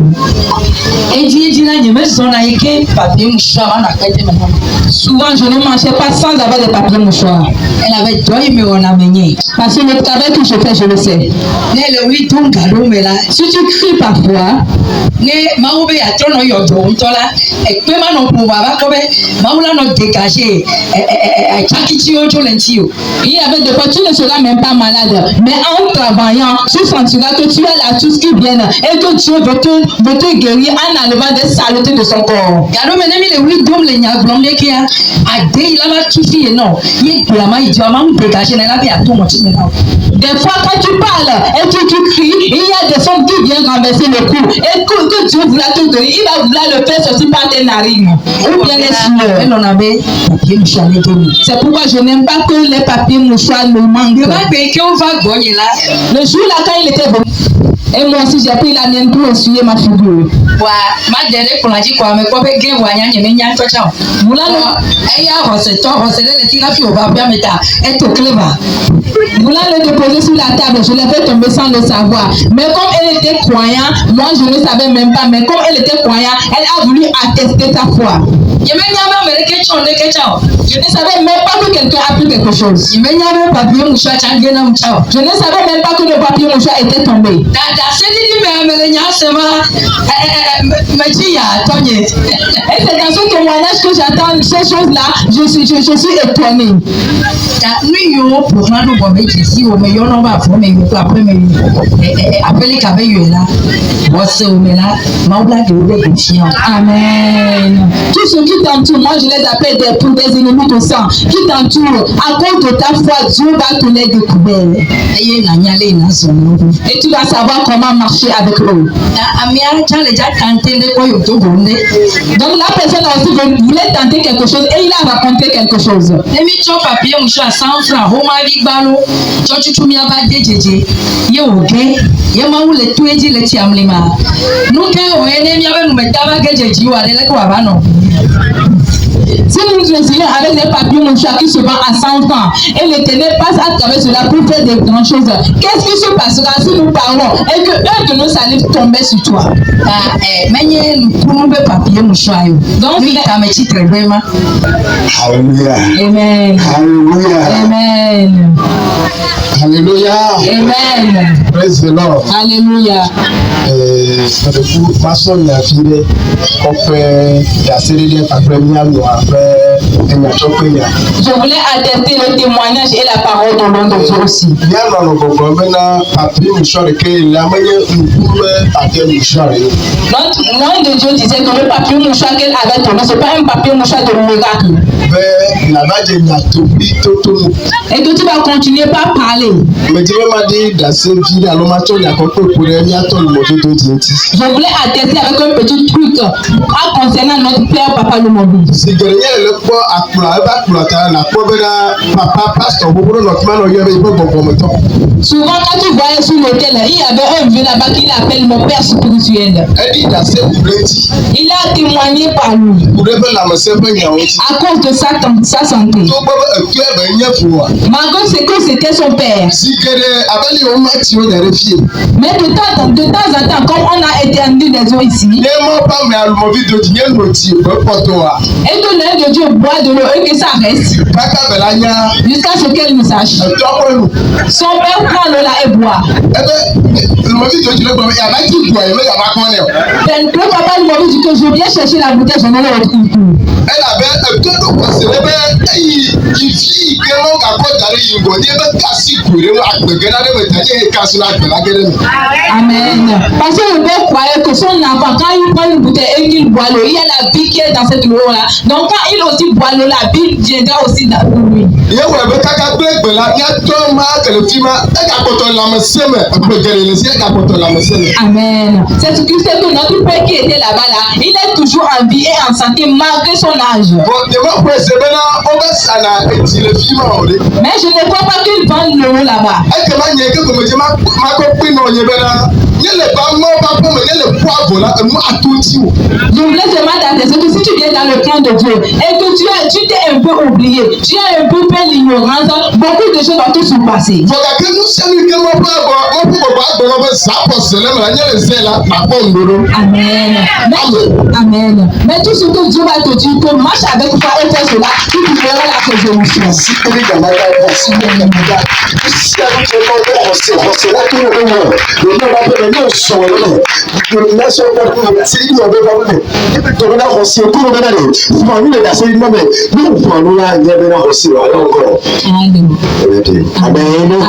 et dit là, je me suis dit papier mouchoir. Souvent, je ne mangeais pas sans avoir des papiers mouchoirs. Elle avait deux, mais on a mené. Parce que le travail que je fais, je le sais. Si tu cries parfois, il y avait des fois, tu ne seras même pas malade. Mais en travaillant, tu sentiras que tu as là tout ce qui vient et que Dieu veut te guérir en enlevant des saletés de son corps. Des fois, quand tu parles et que tu cries, il y a des sons qui viennent renverser le cou. Et que Dieu voulait te guérir, il va vouloir le faire sortir par tes narines. Ou bien les sueurs. C'est pourquoi je n'aime pas que les papiers mouchoirs me manquent. Le jour là, quand il était venu, et moi aussi j'ai pris la mienne pour essuyer ma figure. Voulant le déposer sur la table, je l'ai fait tomber sans le savoir. Mais comme elle était croyante, moi je ne savais même pas. Mais comme elle était croyante, elle a voulu attester sa foi. Je ne savais même pas que quelqu'un a pris quelque chose. Je ne savais même pas que le papier mouchoir était tombé. Et c'est dans ce témoignage que j'attends ces choses-là. Je suis étonnée. Amen. Tous ceux qui t'entourent, moi je les appelle des ennemis de sang, qui t'entourent, à cause de ta foi, Dieu va te les découvrir. Et tu vas savoir comment marcher avec eux. Donc la personne a aussi voulait tenter quelque chose et il a raconté quelque chose. Si nous essayons avec les papiers mouchoirs qui se vendent à 100 francs et l'Éternel passe à travers cela pour faire des grandes choses, qu'est-ce qui se passera si nous parlons et que un de nos salives tombait sur toi? Donc, Alléluia. Amen. Alléluia. Amen. Alléluia. Amen. Praise the Lord. Alléluia. Du coup, façon de vivre, on fait la série de après je voulais attester le témoignage et la parole de l'un de Dieu aussi. L'un de Dieu disait que le papier mouchoir qu'elle avait tourné, ce n'est pas un papier mouchoir de miracle. Et que tu vas continuer par parler. Je voulais attester avec un petit truc concernant notre père Papa le mobile. Souvent quand tu voyais sur l'hôtel, il y avait un vieux là-bas qui l'appelle mon père spirituel. Il a témoigné par lui à cause de sa santé. Malgré ce que c'était son père. Mais de temps en temps, comme on a étendu les eaux ici, et que l'œil de Dieu boit de l'eau et que ça reste, jusqu'à ce qu'elle nous sache. Son père prend l'eau là et boit. Le papa lui dit que je viens chercher la bouteille, je ne la retrouve plus. Amen. Parce que le père croyait que son enfant, quand il prend une bouteille et qu'il boit l'eau, il y a la vie qui est dans cette eau-là. Donc quand il aussi boit l'eau, la vie viendra aussi dans lui. Amen. C'est ce qui fait que notre père qui était là-bas, là, il est toujours en vie et en santé malgré son âge. Mais je ne crois pas qu'il vende l'eau là-bas. Je voulais seulement t'attester que si tu viens dans le plan de Dieu et que tu t'es un peu oublié, tu as un peu fait l'ignorance, beaucoup de choses vont te surpasser. Amen. Amen. Mais tout ce que Dieu va te dire, que marche avec toi et fais cela, tu verras la résolution.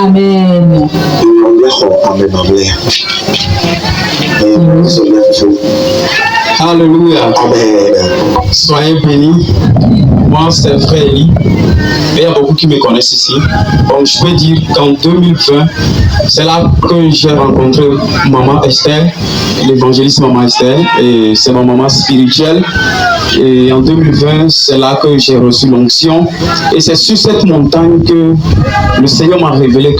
Amen. Alléluia. Amen. Soyez bénis. Moi, c'est Frère Eli. Il y a beaucoup qui me connaissent ici. Donc, je peux dire qu'en 2020, c'est là que j'ai rencontré Maman Esther, l'évangéliste Maman Esther, et c'est ma maman spirituelle. Et en 2020, c'est là que j'ai reçu l'onction. Et c'est sur cette montagne que le Seigneur m'a révélé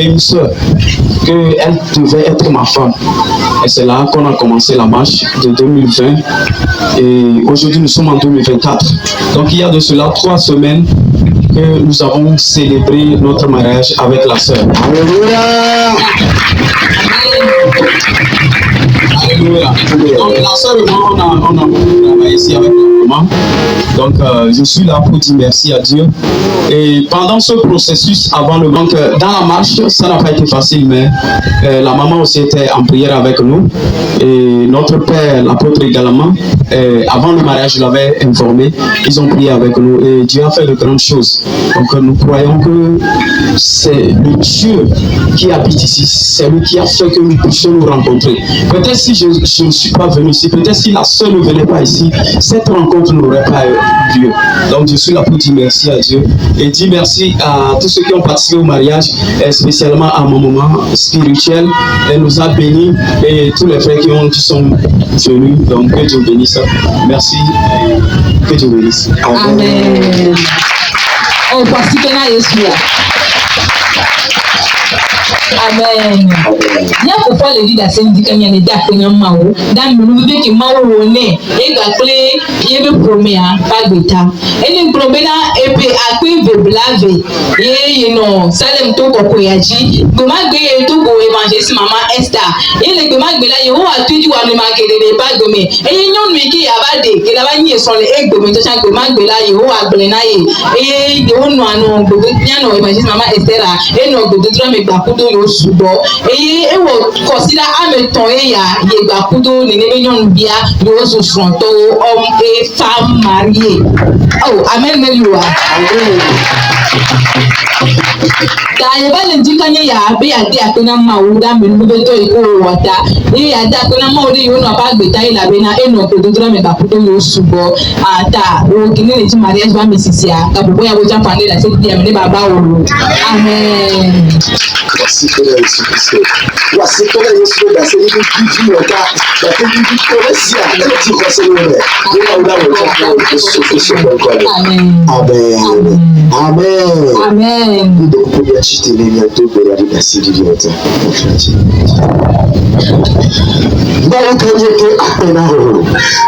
une sœur, qu'elle devait être ma femme. Et c'est là qu'on a commencé la marche de 2020. Et aujourd'hui, nous sommes en 2024. Donc, il y a de cela 3 semaines que nous avons célébré notre mariage avec la sœur. Alléluia. Alléluia. Donc, la sœur et moi, on a travaillé ici avec la maman. Donc, je suis là pour dire merci à Dieu. Et pendant ce processus, avant le banque, dans la marche, ça n'a pas été facile, mais la maman aussi était en prière avec nous. Et notre père, l'apôtre également, avant le mariage, je l'avais informé. Ils ont prié avec nous et Dieu a fait de grandes choses. Donc, nous croyons que c'est le Dieu qui habite ici. C'est lui qui a fait que nous puissions nous rencontrer. Peut-être si je ne suis pas venu ici, peut-être si la sœur ne venait pas ici, cette rencontre n'aurait pas eu lieu. Donc, je suis là pour dire merci à Dieu et dire merci à tous ceux qui ont participé au mariage, et spécialement à mon maman spirituelle. Elle nous a bénis et tous les frères qui sont venus. Donc, que Dieu bénisse. Merci et que Dieu bénisse. Amen. Oh, voici que là, Jésus. Amen. Ya pour pas le dire à syndicat il y a des dakenya mawo dan nous veut que mawo woné et gaplé il veut promet pas beta et nous promet là et puis à quoi veut blave et non salem to ko yaji comment gbe to go évangéliste maman Esther et le comment gbe là yo a tout dit wa ne ma kede pas gome et nyon mi ki abade ke la ba ni so le e gbe to cha comment gbe là yo a gbe na ye et yo no anu gbe nya no évangéliste maman Esther et no gbe to me gba kudo yo subo et e wo consider ameton e ya ye gba kudo ni ne nyon bia yo so fronto homme et femme mariée. Oh amen meluwa. Amen. Daye bale ndikanye ya be ade akona mawuda menu be to iko wata ni ade akona mawuda yo no ba gbe tai la be na eno ko dodoro me ba kudo yo subo ata o kini le ti mariage ba misisia ka bobo ya bo Japan la se dia me ne baba o. Amen. Voici que la Jésus-Christ. Voici que la Jésus da se ni bibi wota da se ni bibi koresia e ti ko se ni re ni na uda wo ko so ko. Amen. Amen. Amen. Amen. Ni de ko ya chite ni ya to be ya da se di wota. Bawo ka ye ke apena ho.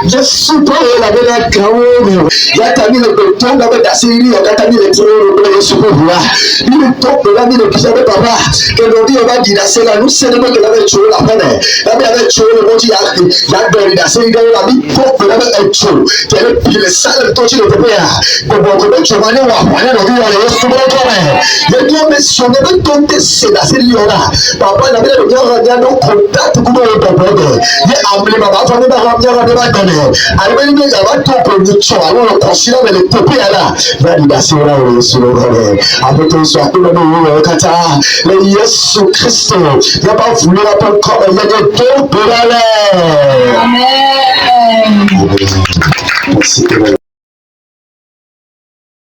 Jesu to la be na kawo ni. Ya ta ni le to na be da se ri ya ta ni le ti ro be Yesu ko bua. Ni to be la ni le kisa be baba. Que l'on dit on va dire c'est là nous c'est que la veille la peine la vie avec chaud le monde ya donné la série de la vie pour la veille chaud qu'elle pile sale toi tu le peux pas comme on tu vas aller voir on est dans le sous le corps le Dieu mais si on avait tenté c'est la série là papa la veille le Dieu regarde nos contacts comme le papa il a amené ma femme de ramener de la donner alors il va tout pour nous chaud alors on considère le peuple là validation là sur le corps avec tout ça tout le monde kata le Yesu Christo ya ba voulu la pas comme il y a des deux pour aller. Amen. Merci.